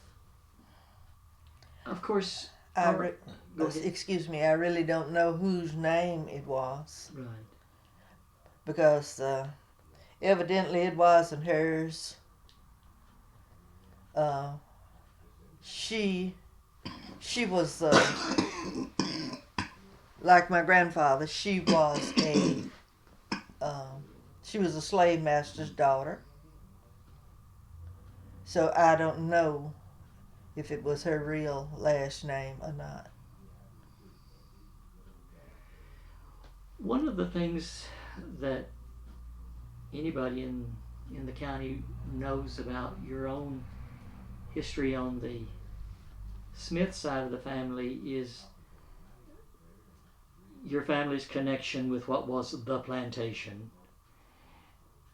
[SPEAKER 1] of course,
[SPEAKER 2] excuse me, I really don't know whose name it was.
[SPEAKER 1] Right.
[SPEAKER 2] Because evidently it wasn't hers. She was like my grandfather. She was a slave master's daughter. So I don't know if it was her real last name or not.
[SPEAKER 1] One of the things that anybody in the county knows about your own history on the Smith side of the family is your family's connection with what was the plantation.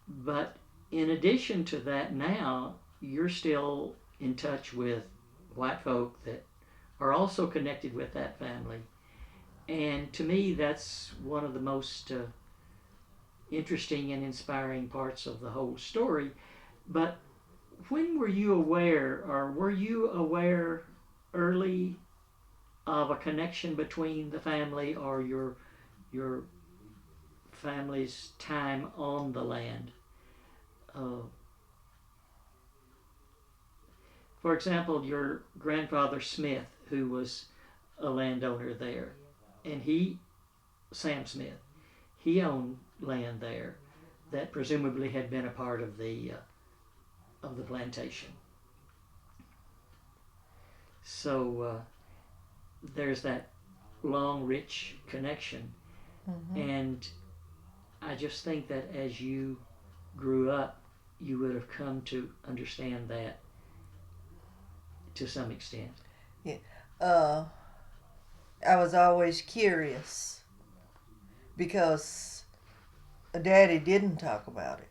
[SPEAKER 1] But in addition to that, now you're still in touch with white folk that are also connected with that family. And to me, that's one of the most interesting and inspiring parts of the whole story. But when were you aware, or were you aware early of a connection between the family or your family's time on the land? For example, your grandfather Smith, who was a landowner there, and Sam Smith, he owned land there that presumably had been a part of the plantation. So there's that long, rich connection.
[SPEAKER 2] Mm-hmm.
[SPEAKER 1] And I just think that as you grew up, you would have come to understand that to some extent.
[SPEAKER 2] Yeah. I was always curious because Daddy didn't talk about it.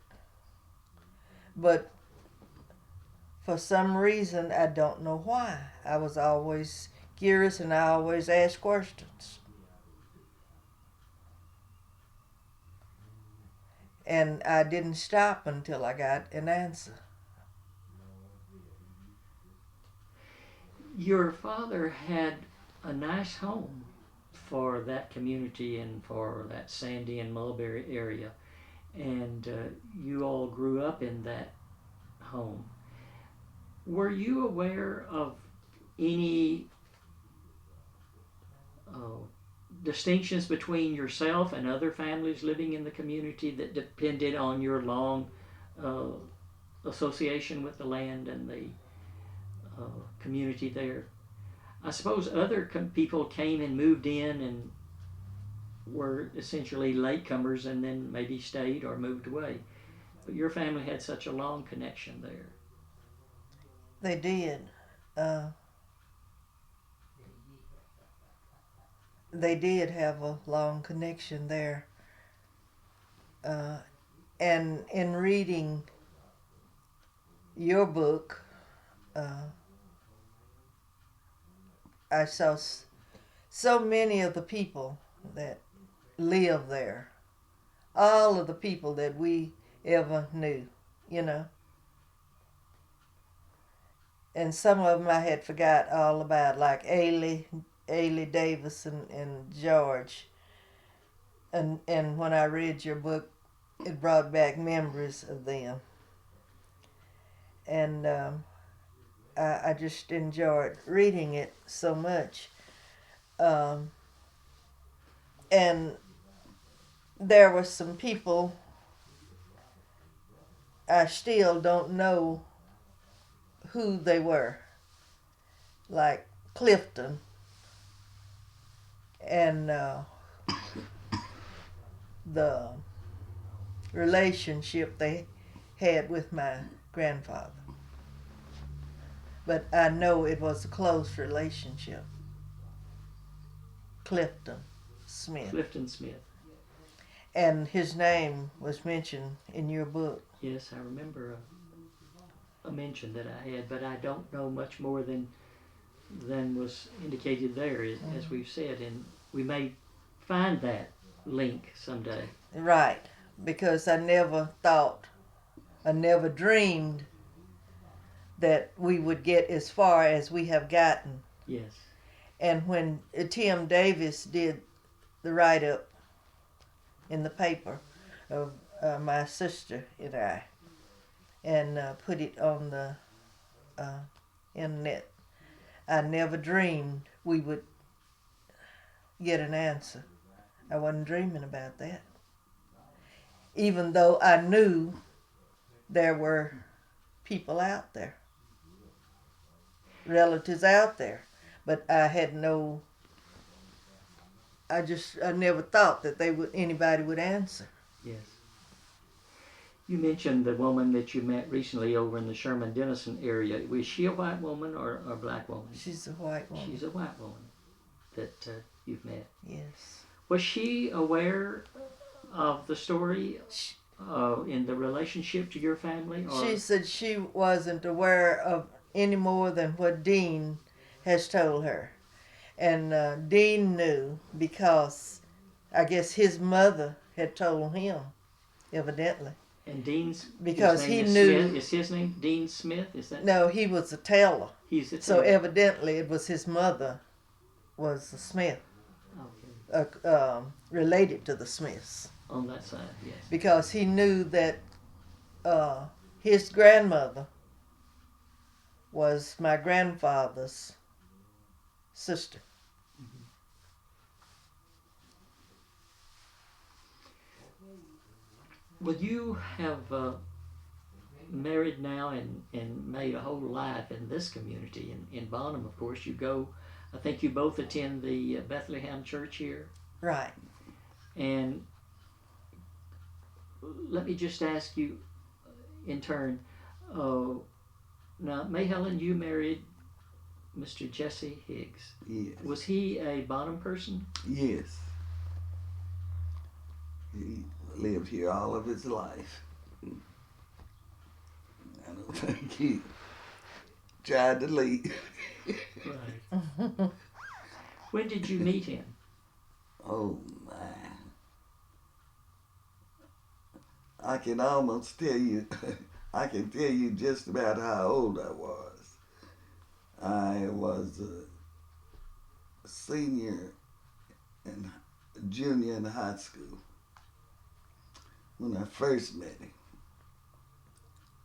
[SPEAKER 2] But for some reason, I don't know why, I was always curious and I always asked questions. And I didn't stop until I got an answer.
[SPEAKER 1] Your father had a nice home for that community and for that Sandy and Mulberry area, and you all grew up in that home. Were you aware of any distinctions between yourself and other families living in the community that depended on your long association with the land and the community there? I suppose other people came and moved in and were essentially latecomers and then maybe stayed or moved away. But your family had such a long connection there.
[SPEAKER 2] They did. They did have a long connection there. And in reading your book, I saw so many of the people that live there. All of the people that we ever knew, you know. And some of them I had forgot all about, like Ailey Davis and George. And when I read your book, it brought back memories of them. And I just enjoyed reading it so much. And there were some people I still don't know who they were, like Clifton and the relationship they had with my grandfather. But I know it was a close relationship. Clifton Smith.
[SPEAKER 1] Clifton Smith.
[SPEAKER 2] And his name was mentioned in your book.
[SPEAKER 1] Yes, I remember a mention that I had, but I don't know much more than was indicated there, as we've said, and we may find that link someday.
[SPEAKER 2] Right, because I never dreamed that we would get as far as we have gotten.
[SPEAKER 1] Yes.
[SPEAKER 2] And when Tim Davis did the write-up in the paper of my sister and I, and put it on the internet, I never dreamed we would get an answer. I wasn't dreaming about that. Even though I knew there were people out there, relatives out there, but I had no I never thought that anybody would answer.
[SPEAKER 1] Yes. You mentioned the woman that you met recently over in the Sherman-Denison area. Was she a white woman or a black woman?
[SPEAKER 2] She's a white woman.
[SPEAKER 1] She's a white woman that you've met.
[SPEAKER 2] Yes.
[SPEAKER 1] Was she aware of the story in the relationship to your family? Or?
[SPEAKER 2] She said she wasn't aware of any more than what Dean has told her. And Dean knew because I guess his mother had told him, evidently.
[SPEAKER 1] And Dean's
[SPEAKER 2] because
[SPEAKER 1] his name
[SPEAKER 2] he
[SPEAKER 1] is
[SPEAKER 2] knew.
[SPEAKER 1] Smith. Is his name Dean Smith? Is that?
[SPEAKER 2] No, he was a tailor.
[SPEAKER 1] He's a
[SPEAKER 2] So
[SPEAKER 1] tailor.
[SPEAKER 2] evidently it was his mother was the Smith,
[SPEAKER 1] Okay.
[SPEAKER 2] related to the Smiths.
[SPEAKER 1] On that side, yes.
[SPEAKER 2] Because he knew that his grandmother was my grandfather's sister.
[SPEAKER 1] Well, you have married now and made a whole life in this community. In Bonham, of course, you go, I think you both attend the Bethlehem Church here.
[SPEAKER 2] Right.
[SPEAKER 1] And let me just ask you in turn, now, Mae Helen, you married Mr. Jesse Higgs.
[SPEAKER 3] Yes.
[SPEAKER 1] Was he a Bonham person?
[SPEAKER 3] Yes. He lived here all of his life. I don't think he tried to leave.
[SPEAKER 1] Right. When did you meet him?
[SPEAKER 3] Oh my. I can almost tell you, I can tell you just about how old I was. I was a senior and junior in high school when I first met him.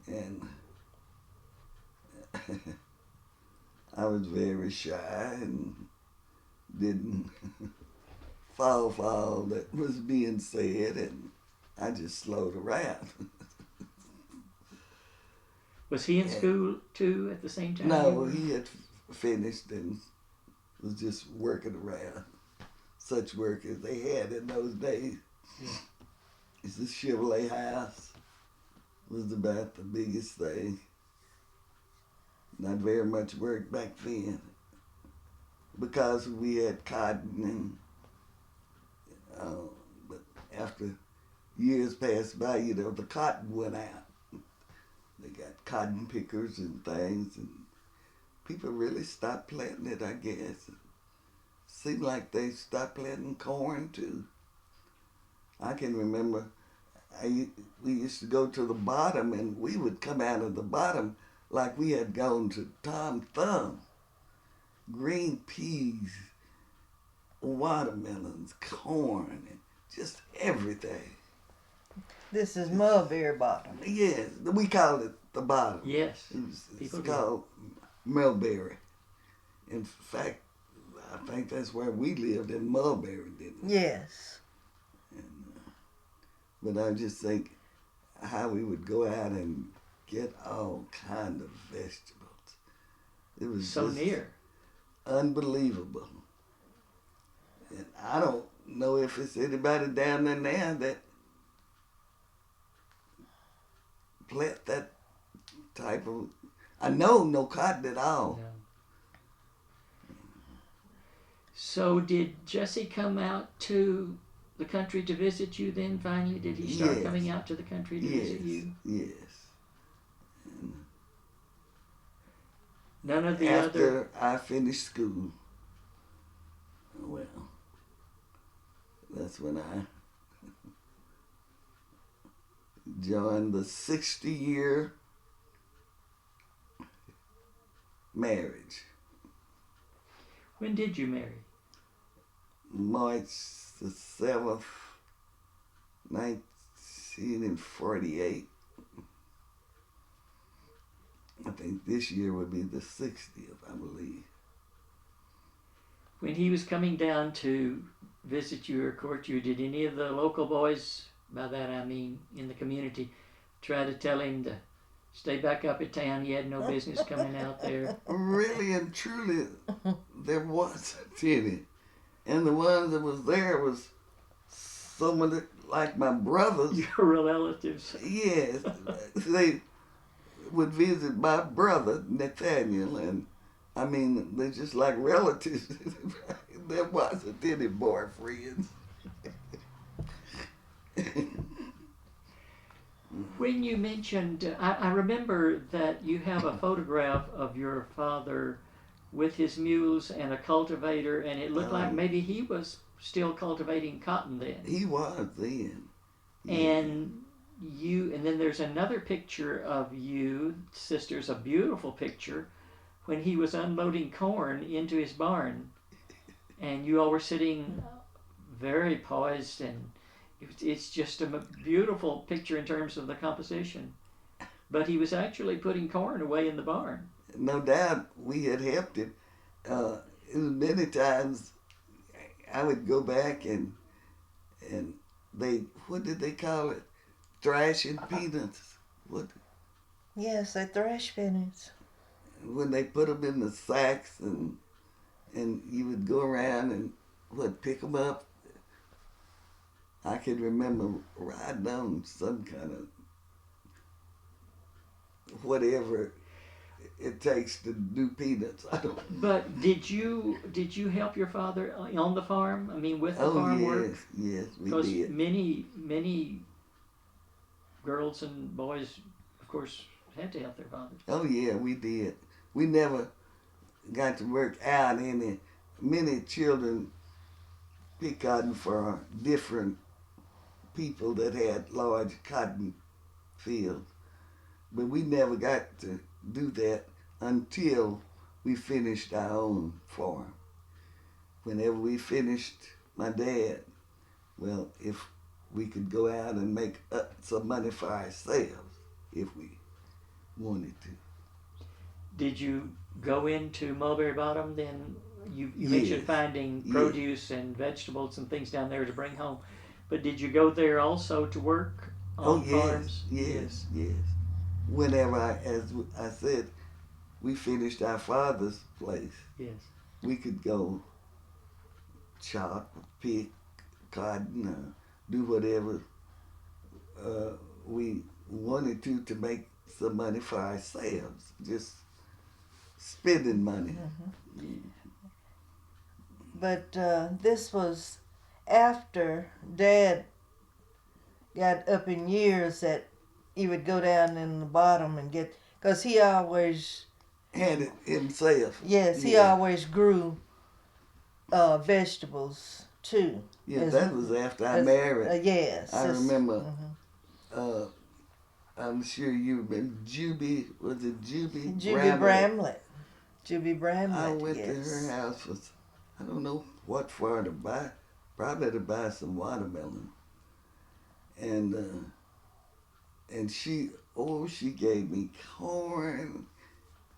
[SPEAKER 3] And I was very shy and didn't fall for all that was being said, and I just slowed around.
[SPEAKER 1] Was he in school too at the same time?
[SPEAKER 3] No, he had finished and was just working around. Such work as they had in those days.
[SPEAKER 1] Yeah.
[SPEAKER 3] It's the Chevrolet house was about the biggest thing. Not very much work back then because we had cotton and but after years passed by, you know, the cotton went out. They got cotton pickers and things, and people really stopped planting it, I guess. Seemed like they stopped planting corn too. I can remember we used to go to the bottom, and we would come out of the bottom like we had gone to Tom Thumb. Green peas, watermelons, corn, and just everything.
[SPEAKER 2] This is Mulberry Bottom.
[SPEAKER 3] Yes, we called it the bottom.
[SPEAKER 1] Yes.
[SPEAKER 3] It's called Mulberry. In fact, I think that's where we lived, in Mulberry, didn't we?
[SPEAKER 2] Yes.
[SPEAKER 3] But I just think how we would go out and get all kind of vegetables. It was
[SPEAKER 1] So
[SPEAKER 3] just
[SPEAKER 1] near.
[SPEAKER 3] unbelievable. And I don't know if it's anybody down there now that plant that type of. I know no cotton at all.
[SPEAKER 1] No. So did Jesse come out to the country to visit you then finally? Did he start
[SPEAKER 3] Yes.
[SPEAKER 1] coming out to the country to visit you?
[SPEAKER 3] Yes.
[SPEAKER 1] None of the
[SPEAKER 3] After
[SPEAKER 1] other...
[SPEAKER 3] I finished school, well, that's when I joined the 60-year marriage.
[SPEAKER 1] When did you marry?
[SPEAKER 3] March the 7th, 1948. I think this year would be the 60th, I believe.
[SPEAKER 1] When he was coming down to visit you or court you, did any of the local boys, by that I mean in the community, try to tell him to stay back up at town? He had no business coming out there.
[SPEAKER 3] Really and truly, there wasn't any. And the ones that was there was some of the, like my brothers.
[SPEAKER 1] Your relatives.
[SPEAKER 3] Yes, they would visit my brother Nathaniel, and I mean they're just like relatives. There wasn't any boyfriends.
[SPEAKER 1] When you mentioned, I remember that you have a photograph of your father with his mules and a cultivator, and it looked like maybe he was still cultivating cotton then.
[SPEAKER 3] He was then. Yeah.
[SPEAKER 1] And then there's another picture of you, sisters, a beautiful picture, when he was unloading corn into his barn, and you all were sitting very poised, and it's just a beautiful picture in terms of the composition. But he was actually putting corn away in the barn.
[SPEAKER 3] No doubt we had helped him. It was many times I would go back and they, what did they call it? Thrashing peanuts. What?
[SPEAKER 2] Yes, they thrash peanuts.
[SPEAKER 3] When they put them in the sacks and you would go around and pick them up. I can remember riding on some kind of whatever it takes to do peanuts. I don't know.
[SPEAKER 1] But did you help your father on the farm? I mean, with the farm work?
[SPEAKER 3] Yes, we
[SPEAKER 1] because
[SPEAKER 3] did.
[SPEAKER 1] many girls and boys, of course, had to help their fathers.
[SPEAKER 3] Oh yeah, we did. We never got to work out any. Many children pick cotton for different people that had large cotton fields, but we never got to do that until we finished our own farm. Whenever we finished, my dad, well, if we could go out and make some money for ourselves, if we wanted to.
[SPEAKER 1] Did you go into Mulberry Bottom then? You
[SPEAKER 3] Yes.
[SPEAKER 1] mentioned finding produce and vegetables and things down there to bring home, but did you go there also to work on farms?
[SPEAKER 3] Yes. Whenever as I said, we finished our father's place.
[SPEAKER 1] Yes.
[SPEAKER 3] We could go chop, pick cotton, do whatever we wanted to make some money for ourselves. Just spending money.
[SPEAKER 2] Mm-hmm. But this was after Dad got up in years that he would go down in the bottom and get, because he always
[SPEAKER 3] Had it himself.
[SPEAKER 2] Yes, he always grew vegetables too.
[SPEAKER 3] Yeah, that was after I married.
[SPEAKER 2] Yes.
[SPEAKER 3] I remember. I'm sure you remember Juby. Was it Juby?
[SPEAKER 2] Juby Bramlett. Juby Bramlett.
[SPEAKER 3] I went to her house for, I don't know what for to buy. Probably to buy some watermelon. And she gave me corn.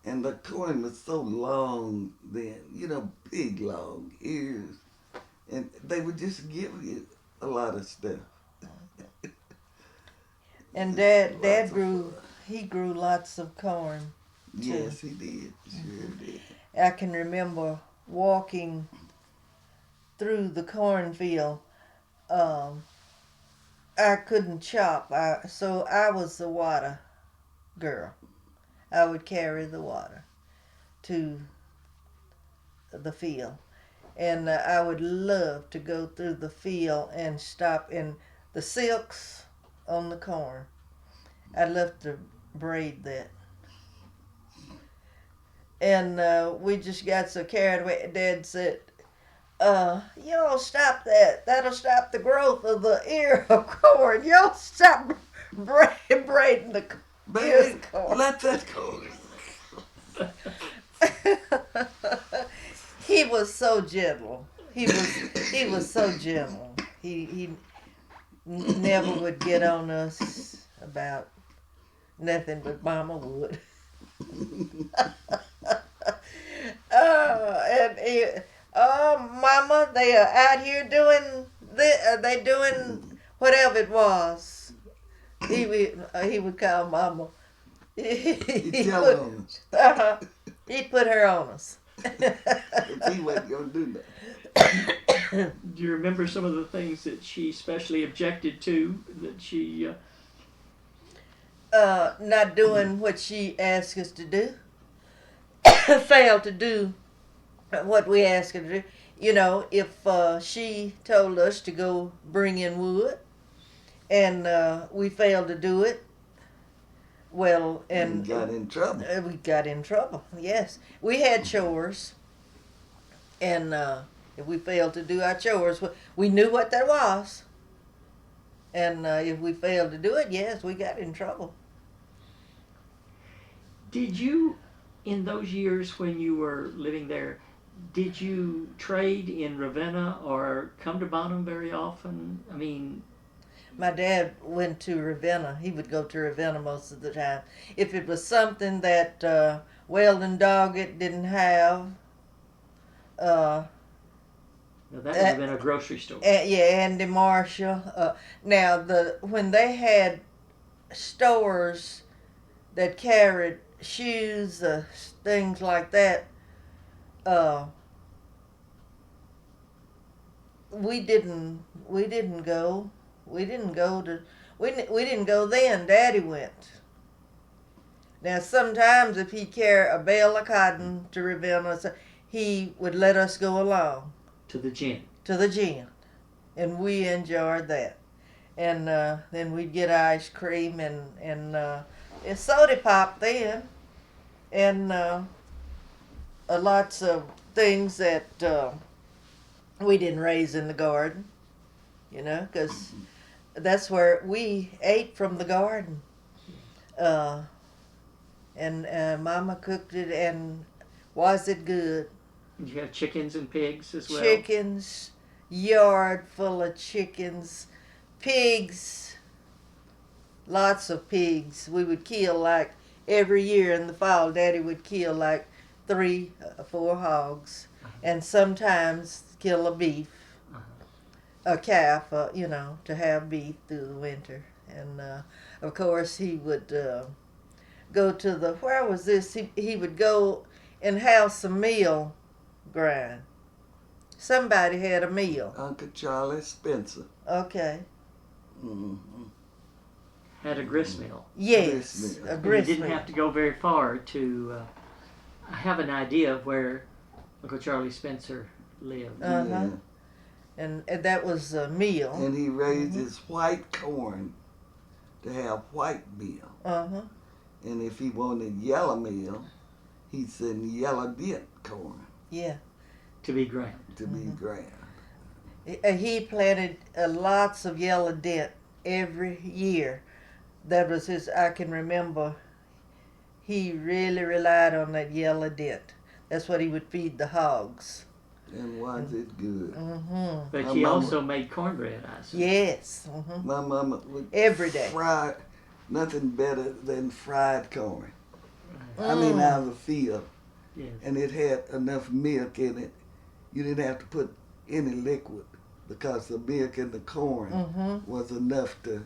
[SPEAKER 3] And the corn was so long then, big long ears. And they would just give you a lot of stuff.
[SPEAKER 2] And Dad grew lots of corn too.
[SPEAKER 3] Yes, he did. Sure did.
[SPEAKER 2] I can remember walking through the cornfield. I couldn't chop, so I was the water girl. I would carry the water to the field. And I would love to go through the field and stop in the silks on the corn. I'd love to braid that. And we just got so carried away. Dad said, y'all stop that. That'll stop the growth of the ear of corn. Y'all stop braiding the ears of corn.
[SPEAKER 3] Let that go.
[SPEAKER 2] He was so gentle. He was so gentle. He never would get on us about nothing, but Mama would. Mama, they are out here doing this. They doing whatever it was. He would call Mama. He'd put her on us.
[SPEAKER 3] He wasn't gonna do that.
[SPEAKER 1] Do you remember some of the things that she especially objected to, that she...
[SPEAKER 2] Not doing what she asked us to do. Failed to do what we asked her to do. You know, if she told us to go bring in wood and we failed to do it, well, and
[SPEAKER 3] got in trouble.
[SPEAKER 2] We got in trouble, yes. We had chores, and if we failed to do our chores, we knew what that was. And if we failed to do it, yes, we got in trouble.
[SPEAKER 1] Did you, in those years when you were living there, did you trade in Ravenna or come to Bonham very often? I mean...
[SPEAKER 2] My dad went to Ravenna. He would go to Ravenna most of the time. If it was something that Weldon Doggett didn't have...
[SPEAKER 1] now that would have been a grocery store.
[SPEAKER 2] Yeah, Andy Marshall. Now, when they had stores that carried shoes, things like that, we didn't go. We didn't go then. Daddy went. Now, sometimes if he carried a bale of cotton to Ravenna, he would let us go along.
[SPEAKER 1] To the gin.
[SPEAKER 2] To the gin. And we enjoyed that. And then we'd get ice cream and soda pop then. And lots of things that we didn't raise in the garden. You know, because that's where we ate from the garden. And Mama cooked it, and was it good?
[SPEAKER 1] Did you have chickens and pigs as well?
[SPEAKER 2] Chickens, yard full of chickens, pigs, lots of pigs. We would kill like every year in the fall. Daddy would kill like 3 or 4 hogs, and sometimes kill a beef. A calf, you know, to have beef through the winter. And, of course, he would go to where was this? He would go and have some meal grind. Somebody had a meal.
[SPEAKER 3] Uncle Charlie Spencer.
[SPEAKER 2] Okay.
[SPEAKER 3] Mm-hmm.
[SPEAKER 1] Had a grist mill.
[SPEAKER 2] Yes,
[SPEAKER 3] Grist mill.
[SPEAKER 2] a
[SPEAKER 1] And
[SPEAKER 2] grist
[SPEAKER 1] you didn't
[SPEAKER 2] mill.
[SPEAKER 1] have to go very far to have an idea of where Uncle Charlie Spencer lived.
[SPEAKER 2] Uh-huh.
[SPEAKER 3] Yeah.
[SPEAKER 2] And that was a meal.
[SPEAKER 3] And he raised his white corn to have white meal.
[SPEAKER 2] Uh-huh.
[SPEAKER 3] And if he wanted yellow meal, he'd send yellow dent corn
[SPEAKER 2] Yeah.
[SPEAKER 1] To be ground.
[SPEAKER 3] to be ground.
[SPEAKER 2] He planted lots of yellow dent every year. That was I can remember, he really relied on that yellow dent. That's what he would feed the hogs.
[SPEAKER 3] And was it good?
[SPEAKER 2] Mm-hmm.
[SPEAKER 1] But
[SPEAKER 3] My
[SPEAKER 1] he
[SPEAKER 3] mama-
[SPEAKER 1] also made cornbread, I assume.
[SPEAKER 2] Yes. Mm-hmm.
[SPEAKER 3] My mama would
[SPEAKER 2] Every day.
[SPEAKER 3] fry nothing better than fried corn. I mean, out of the field.
[SPEAKER 1] Yes.
[SPEAKER 3] And it had enough milk in it. You didn't have to put any liquid because the milk in the corn
[SPEAKER 2] Mm-hmm.
[SPEAKER 3] was enough to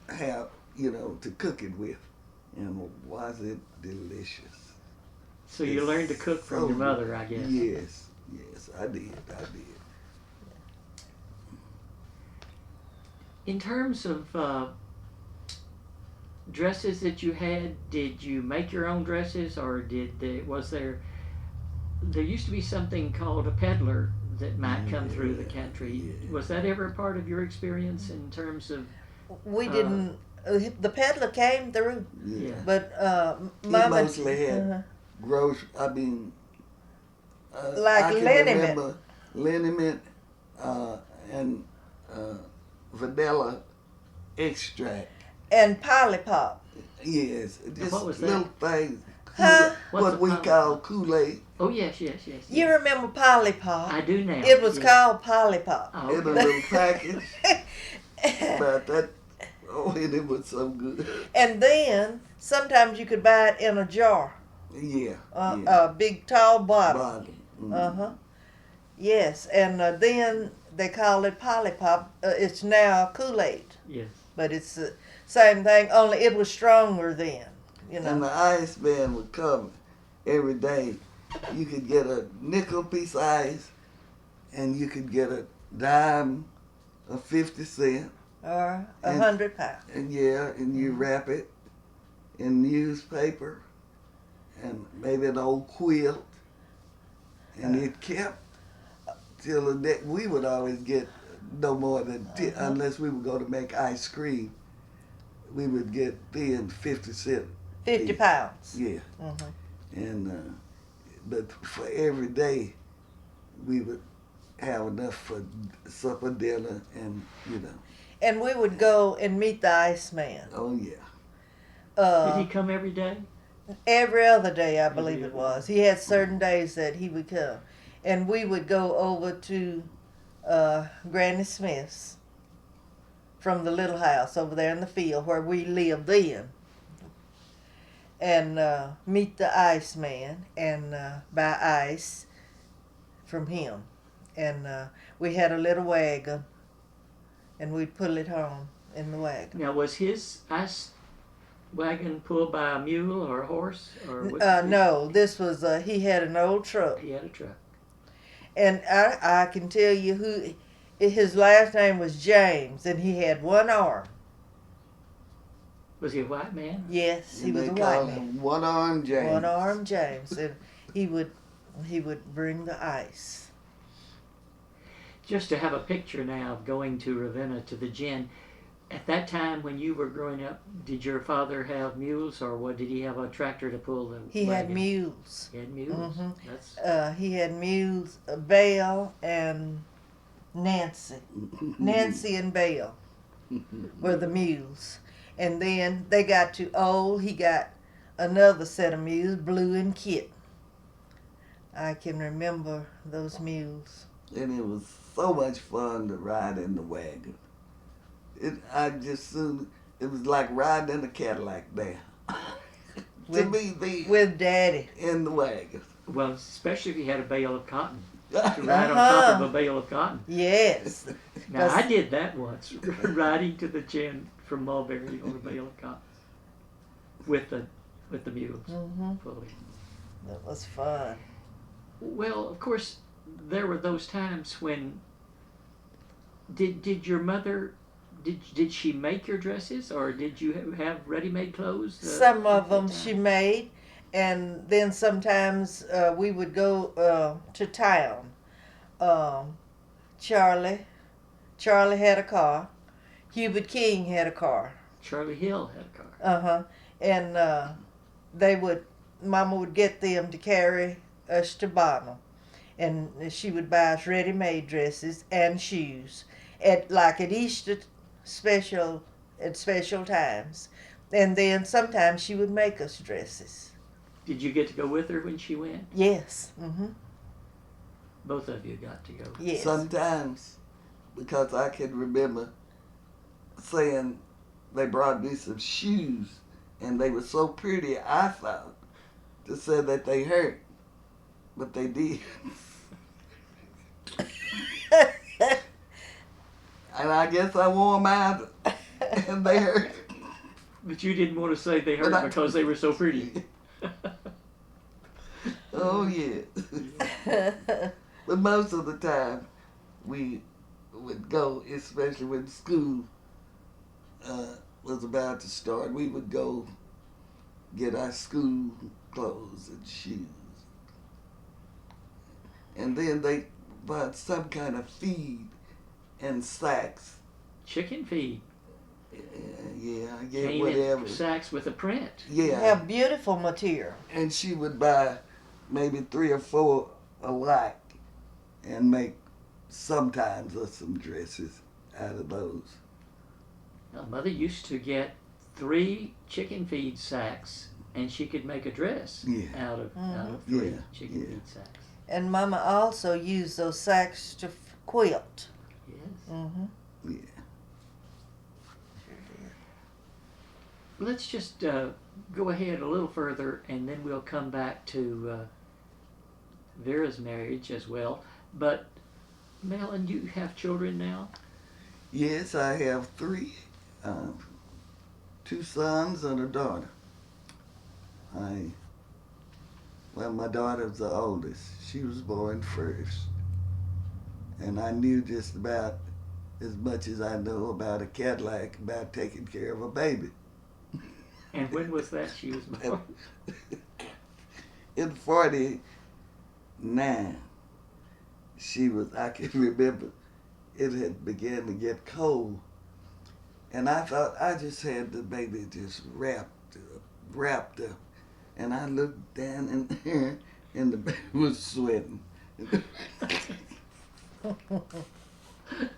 [SPEAKER 3] have, you know, to cook it with. And was it delicious?
[SPEAKER 1] So you learned to cook from your mother, I guess.
[SPEAKER 3] Yes, I did.
[SPEAKER 1] In terms of dresses that you had, did you make your own dresses, or was there used to be something called a peddler that might come through the country?
[SPEAKER 3] Yeah.
[SPEAKER 1] Was that ever a part of your experience in terms of...
[SPEAKER 2] We didn't. The peddler came through,
[SPEAKER 3] Yeah.
[SPEAKER 2] but
[SPEAKER 3] He
[SPEAKER 2] Mama
[SPEAKER 3] mostly had
[SPEAKER 2] like
[SPEAKER 3] I can
[SPEAKER 2] liniment.
[SPEAKER 3] remember liniment and vanilla extract.
[SPEAKER 2] and Polypop.
[SPEAKER 3] Yes, just
[SPEAKER 1] what was that?
[SPEAKER 3] little things.
[SPEAKER 2] Huh?
[SPEAKER 1] What's
[SPEAKER 3] What
[SPEAKER 1] a
[SPEAKER 3] we
[SPEAKER 1] Polypop?
[SPEAKER 3] call Kool-Aid
[SPEAKER 1] Oh, yes.
[SPEAKER 2] You remember Polypop?
[SPEAKER 1] I do now.
[SPEAKER 2] It was
[SPEAKER 1] yes.
[SPEAKER 2] called Polypop.
[SPEAKER 1] Oh,
[SPEAKER 3] in a
[SPEAKER 1] okay.
[SPEAKER 3] little package. But that, and it was so good.
[SPEAKER 2] And then sometimes you could buy it in a jar,
[SPEAKER 3] Yeah.
[SPEAKER 2] a big tall bottle.
[SPEAKER 3] Bottle. Mhm.
[SPEAKER 2] Uh huh. Yes, and then they call it Polypop. It's now Kool-Aid,
[SPEAKER 1] Yes.
[SPEAKER 2] but it's the same thing. Only it was stronger then. You
[SPEAKER 3] And
[SPEAKER 2] know.
[SPEAKER 3] the ice man would come every day you could get a nickel piece of ice, and you could get a dime of 50 cents.
[SPEAKER 2] Or
[SPEAKER 3] And-
[SPEAKER 2] 100 pounds.
[SPEAKER 3] And you wrap it in newspaper and maybe an old quilt, and it kept till the day. We would always get no more than unless we were going to make ice cream. We would get then 50 cents.
[SPEAKER 2] 50
[SPEAKER 3] each.
[SPEAKER 2] pounds.
[SPEAKER 3] Yeah,
[SPEAKER 2] Mhm.
[SPEAKER 3] and but for every day, we would have enough for supper, dinner, and
[SPEAKER 2] And we would go and meet the Iceman.
[SPEAKER 3] Oh yeah.
[SPEAKER 1] Did he come every day?
[SPEAKER 2] Every other day, I believe
[SPEAKER 1] Every
[SPEAKER 2] it
[SPEAKER 1] other
[SPEAKER 2] was. He had certain days that he would come. And we would go over to Granny Smith's from the little house over there in the field where we lived then. And meet the Iceman and buy ice from him. And we had a little wagon, and we'd pull it home in the wagon.
[SPEAKER 1] Now, was his ice wagon pulled by a mule or a horse? Or
[SPEAKER 2] No, this was, he had an old truck.
[SPEAKER 1] He had a truck.
[SPEAKER 2] And I can tell you who, his last name was James, and he had one arm.
[SPEAKER 1] Was he a white man?
[SPEAKER 2] Yes, he
[SPEAKER 3] And
[SPEAKER 2] was
[SPEAKER 3] they
[SPEAKER 2] a
[SPEAKER 3] call
[SPEAKER 2] white man.
[SPEAKER 3] him One-Armed James.
[SPEAKER 2] One arm James, and he would bring the ice.
[SPEAKER 1] Just to have a picture now of going to Ravenna to the gin. At that time when you were growing up, did your father have mules, or what? Did he have a tractor to pull the
[SPEAKER 2] He had
[SPEAKER 1] wagon?
[SPEAKER 2] mules.
[SPEAKER 1] He had mules.
[SPEAKER 2] Mhm.
[SPEAKER 1] That's
[SPEAKER 2] He had mules, Belle and Nancy. Nancy and Belle were the mules. And then they got too old. He got another set of mules, Blue and Kit. I can remember those mules.
[SPEAKER 3] And it was so much fun to ride in the wagon. It was like riding in a Cadillac there. To
[SPEAKER 2] With-
[SPEAKER 3] me,
[SPEAKER 2] With Daddy.
[SPEAKER 3] in the wagon.
[SPEAKER 1] well, especially if you had a bale of cotton. To ride on
[SPEAKER 2] Uh-huh.
[SPEAKER 1] top of a bale of cotton.
[SPEAKER 2] Yes.
[SPEAKER 1] Now I did that once, riding to the gin from Mulberry on a bale of cotton with the mules
[SPEAKER 2] Hmm.
[SPEAKER 1] fully.
[SPEAKER 2] That was fun.
[SPEAKER 1] Well, of course, there were those times when. Did your mother? Did she make your dresses, or did you have ready-made clothes?
[SPEAKER 2] Some of
[SPEAKER 1] at
[SPEAKER 2] them
[SPEAKER 1] that time?
[SPEAKER 2] she made, and then sometimes we would go to town. Charlie had a car. Hubert King had a car.
[SPEAKER 1] Charlie Hill had a car.
[SPEAKER 2] And Mama would get them to carry us to Bonnell, and she would buy us ready-made dresses and shoes at Easter at special times, and then sometimes she would make us dresses.
[SPEAKER 1] Did you get to go with her when she went?
[SPEAKER 2] Yes.
[SPEAKER 1] Both of you got to go.
[SPEAKER 2] Yes.
[SPEAKER 3] Sometimes, because I can remember saying they brought me some shoes, and they were so pretty, I thought, to say that they hurt, but they did. And I guess I wore them out, and they hurt.
[SPEAKER 1] But you didn't want to say they hurt
[SPEAKER 3] But I-
[SPEAKER 1] because they were so pretty.
[SPEAKER 3] Oh yeah. But most of the time, we would go, especially when school was about to start. We would go get our school clothes and shoes, and then they bought some kind of feed and sacks.
[SPEAKER 1] Chicken feed.
[SPEAKER 3] Yeah, I get
[SPEAKER 1] Came
[SPEAKER 3] whatever.
[SPEAKER 1] in sacks with a print.
[SPEAKER 3] Yeah,
[SPEAKER 2] Have beautiful material.
[SPEAKER 3] and she would buy maybe 3 or 4 alike and make sometimes us some dresses out of those.
[SPEAKER 1] Now, Mother used to get 3 chicken feed sacks, and she could make a dress
[SPEAKER 3] Yeah.
[SPEAKER 1] out of 3
[SPEAKER 3] Yeah,
[SPEAKER 1] chicken
[SPEAKER 3] yeah.
[SPEAKER 1] feed sacks.
[SPEAKER 2] And Mama also used those sacks to quilt.
[SPEAKER 1] Yes.
[SPEAKER 3] Yeah.
[SPEAKER 1] Let's just go ahead a little further, and then we'll come back to Vera's marriage as well. But, Mae Helen, you have children now?
[SPEAKER 3] Yes, I have 3, 2 sons and a daughter. Well, my daughter's the oldest. She was born first. And I knew just about as much as I know about a Cadillac, about taking care of a baby.
[SPEAKER 1] And when was that she was born?
[SPEAKER 3] In 49, I can remember it had began to get cold. And I thought I just had the baby just wrapped up. And I looked down in there and the baby was sweating.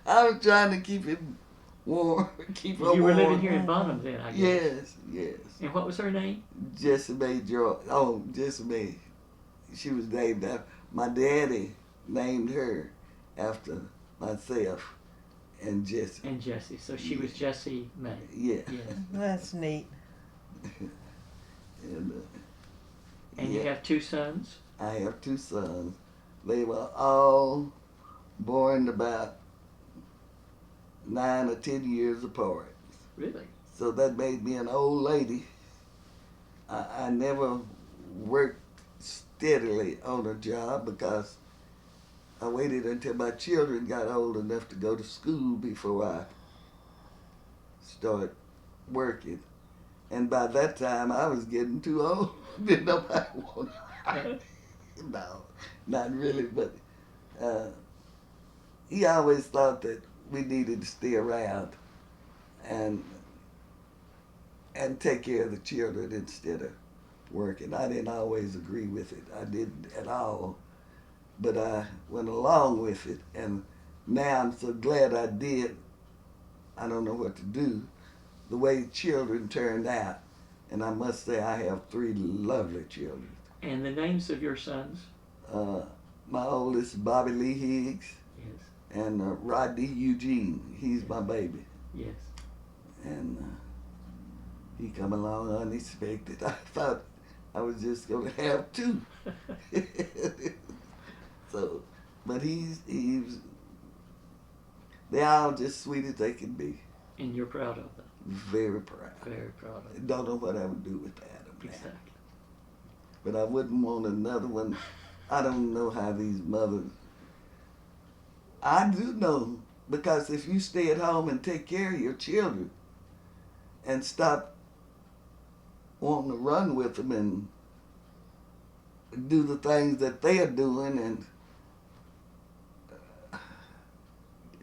[SPEAKER 3] I was trying to keep it warm, keep her warm.
[SPEAKER 1] You were living here in Bonham then, I guess.
[SPEAKER 3] Yes.
[SPEAKER 1] And what was her name?
[SPEAKER 3] Jessie Mae George. Oh, Jessie Mae. She was named after, my daddy named her after myself and Jessie.
[SPEAKER 1] And Jessie. So she was Jessie Mae.
[SPEAKER 3] Yeah.
[SPEAKER 1] Yes.
[SPEAKER 2] That's neat.
[SPEAKER 1] And you have 2 sons?
[SPEAKER 3] I have 2 sons. They were all born about 9 or 10 years apart.
[SPEAKER 1] Really?
[SPEAKER 3] So that made me an old lady. I never worked steadily on a job because I waited until my children got old enough to go to school before I started working. And by that time, I was getting too old. Didn't nobody want to. No, not really, but he always thought that we needed to stay around and take care of the children instead of working. I didn't always agree with it. I didn't at all. But I went along with it, and now I'm so glad I did. I don't know what to do. The way children turned out, and I must say I have 3 lovely children.
[SPEAKER 1] And the names of your sons?
[SPEAKER 3] My oldest, Bobby Lee Higgs,
[SPEAKER 1] Yes.
[SPEAKER 3] and Rodney Eugene. He's my baby.
[SPEAKER 1] Yes.
[SPEAKER 3] And he come along unexpected. I thought I was just going to have 2. So, but he's they're all just sweet as they can be.
[SPEAKER 1] And you're proud of them?
[SPEAKER 3] Very proud.
[SPEAKER 1] Very proud of them.
[SPEAKER 3] Don't know what I would do without him.
[SPEAKER 1] Exactly.
[SPEAKER 3] But I wouldn't want another one. I don't know how these mothers. I do know, because if you stay at home and take care of your children and stop wanting to run with them and do the things that they are doing and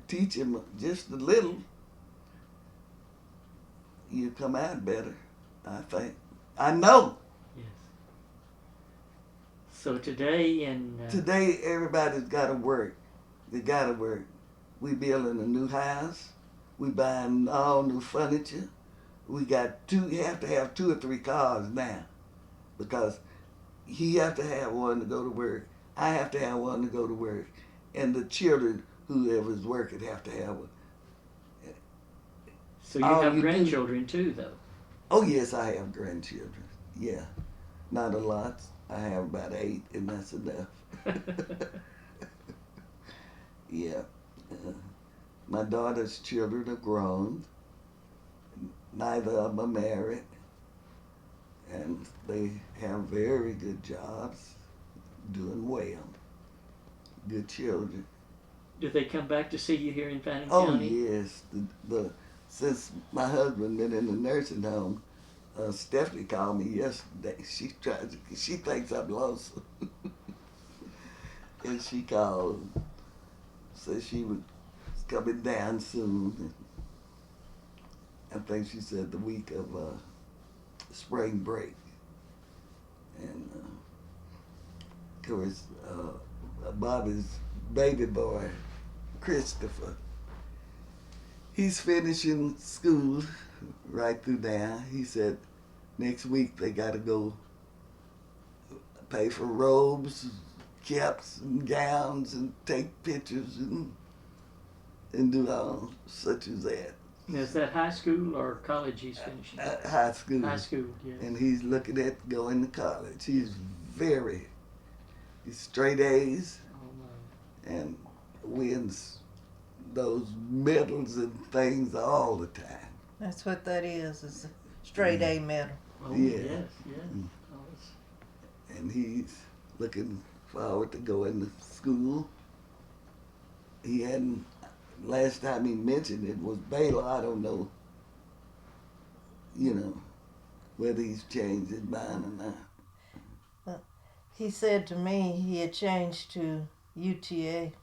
[SPEAKER 3] teach them just a little, you come out better, I think. I know.
[SPEAKER 1] Yes. So today
[SPEAKER 3] Today, everybody's got to work. They got to work. We building a new house. We buying all new furniture. We got 2, you have to have 2 or 3 cars now, because he have to have one to go to work. I have to have one to go to work. And the children, whoever's working, have to have one.
[SPEAKER 1] So you have grandchildren too, though?
[SPEAKER 3] Oh, yes, I have grandchildren. Yeah. Not a lot. I have about 8, and that's enough. Yeah. My daughter's children are grown. Neither of them are married. And they have very good jobs, doing well. Good children.
[SPEAKER 1] Do they come back to see you here in Fannin
[SPEAKER 3] Oh,
[SPEAKER 1] County?
[SPEAKER 3] yes. Since my husband been in the nursing home, Stephanie called me yesterday. She thinks I'm lonesome. And she called, said she was coming down soon. I think she said the week of spring break. And of course, Bobby's baby boy, Christopher, he's finishing school right through now. He said next week they got to go pay for robes, caps, and gowns, and take pictures and do all such as that.
[SPEAKER 1] Is that high school or college he's finishing?
[SPEAKER 3] High school.
[SPEAKER 1] High school, yes.
[SPEAKER 3] And he's looking at going to college. He's straight A's
[SPEAKER 1] Oh,
[SPEAKER 3] and wins those medals and things all the time.
[SPEAKER 2] That's what that is a straight A medal.
[SPEAKER 1] oh
[SPEAKER 3] Yeah.
[SPEAKER 1] yes, yes.
[SPEAKER 3] Mm.
[SPEAKER 1] Oh,
[SPEAKER 3] and he's looking forward to going to school. He hadn't, last time he mentioned it was Baylor. I don't know, whether he's changed his mind or not.
[SPEAKER 2] He said to me he had changed to UTA,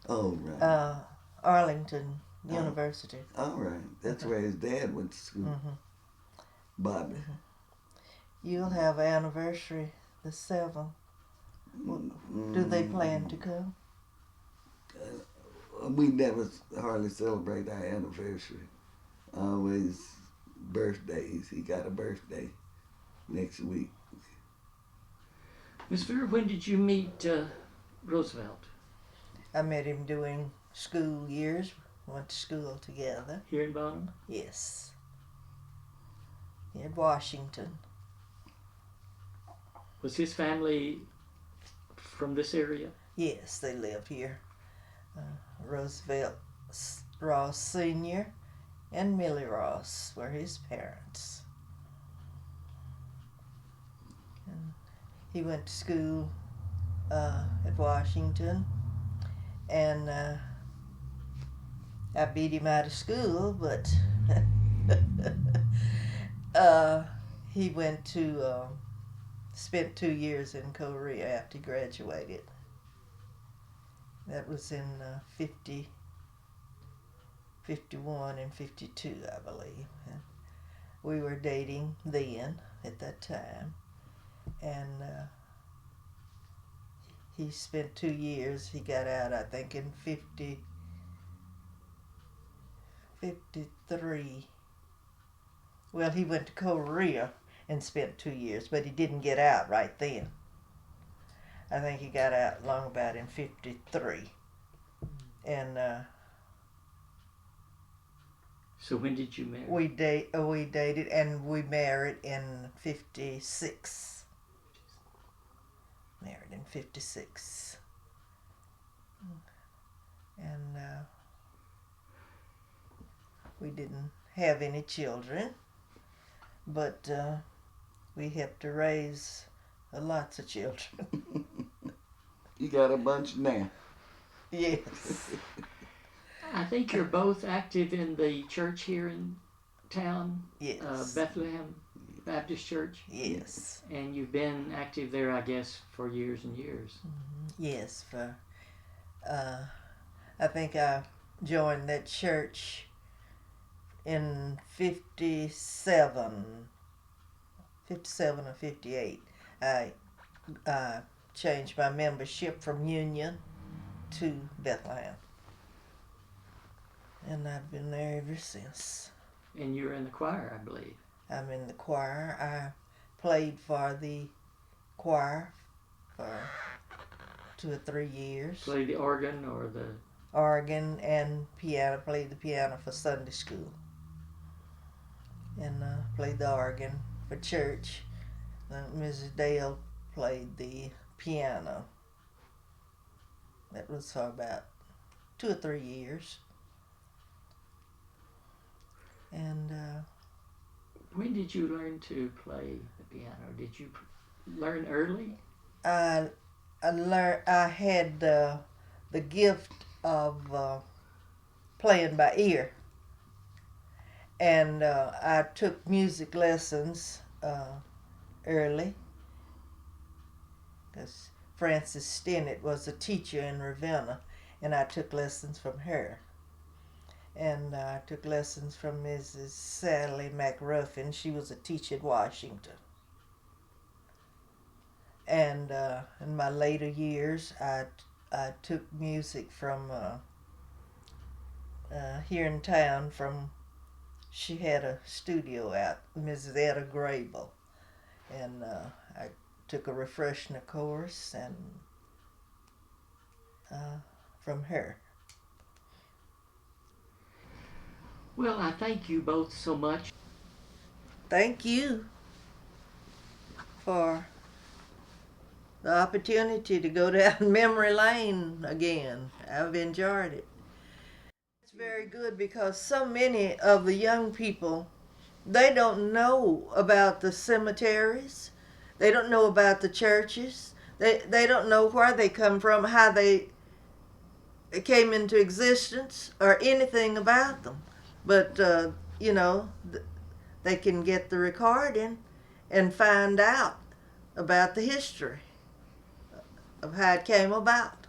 [SPEAKER 3] Oh, right.
[SPEAKER 2] Arlington University.
[SPEAKER 3] All right. That's where his dad went to school.
[SPEAKER 2] Mm-hmm.
[SPEAKER 3] Bobby.
[SPEAKER 2] You'll have anniversary the 7th. Do they plan to come?
[SPEAKER 3] We never hardly celebrate our anniversary. Always birthdays. He got a birthday next week.
[SPEAKER 1] Miss Vera, when did you meet Roosevelt?
[SPEAKER 2] I met him doing school years. Went to school together.
[SPEAKER 1] Here in Bonham?
[SPEAKER 2] Yes. In Washington.
[SPEAKER 1] Was his family from this area?
[SPEAKER 2] Yes, they lived here. Roosevelt Ross Sr. and Millie Ross were his parents. And he went to school at Washington, and I beat him out of school, but he went to spent 2 years in Korea after he graduated. That was in 51 and 52, I believe. And we were dating then, at that time. And he spent 2 years. He got out, I think, in 53. Well, he went to Korea and spent 2 years, but he didn't get out right then. I think he got out long about in 53. And
[SPEAKER 1] so when did you marry?
[SPEAKER 2] we dated and we married in 56. Married in 56. And we didn't have any children, but we helped to raise lots of children.
[SPEAKER 3] You got a bunch now.
[SPEAKER 2] Yes.
[SPEAKER 1] I think you're both active in the church here in town.
[SPEAKER 2] Yes.
[SPEAKER 1] Bethlehem Baptist Church.
[SPEAKER 2] Yes.
[SPEAKER 1] And you've been active there, I guess, for years and years.
[SPEAKER 2] Mm-hmm. Yes. I think I joined that church in 57 or 58. I changed my membership from Union to Bethlehem. And I've been there ever since.
[SPEAKER 1] And you're in the choir, I believe.
[SPEAKER 2] I'm in the choir. I played for the choir for 2 or 3 years.
[SPEAKER 1] Play the organ or the...
[SPEAKER 2] Organ and piano. Played the piano for Sunday school. And played the organ for church. Mrs. Dale played the piano. That was for about 2 or 3 years. And
[SPEAKER 1] when did you learn to play the piano? Did you learn early?
[SPEAKER 2] I had the gift of playing by ear, and I took music lessons early, because Frances Stinnett was a teacher in Ravenna, and I took lessons from her. And I took lessons from Mrs. Sally McRuffin. She was a teacher at Washington. And in my later years, I took music from here in town. She had a studio out, Mrs. Etta Grable, and I took a refresher course and from her.
[SPEAKER 1] Well, I thank you both so much.
[SPEAKER 2] Thank you for the opportunity to go down memory lane again. I've enjoyed it. It's very good because so many of the young people, they don't know about the cemeteries. They don't know about the churches. They don't know where they come from, how they came into existence, or anything about them. But, you know, they can get the recording and find out about the history of how it came about.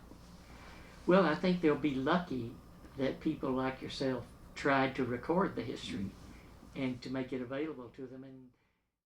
[SPEAKER 1] Well, I think they'll be lucky that people like yourself tried to record the history and to make it available to them. And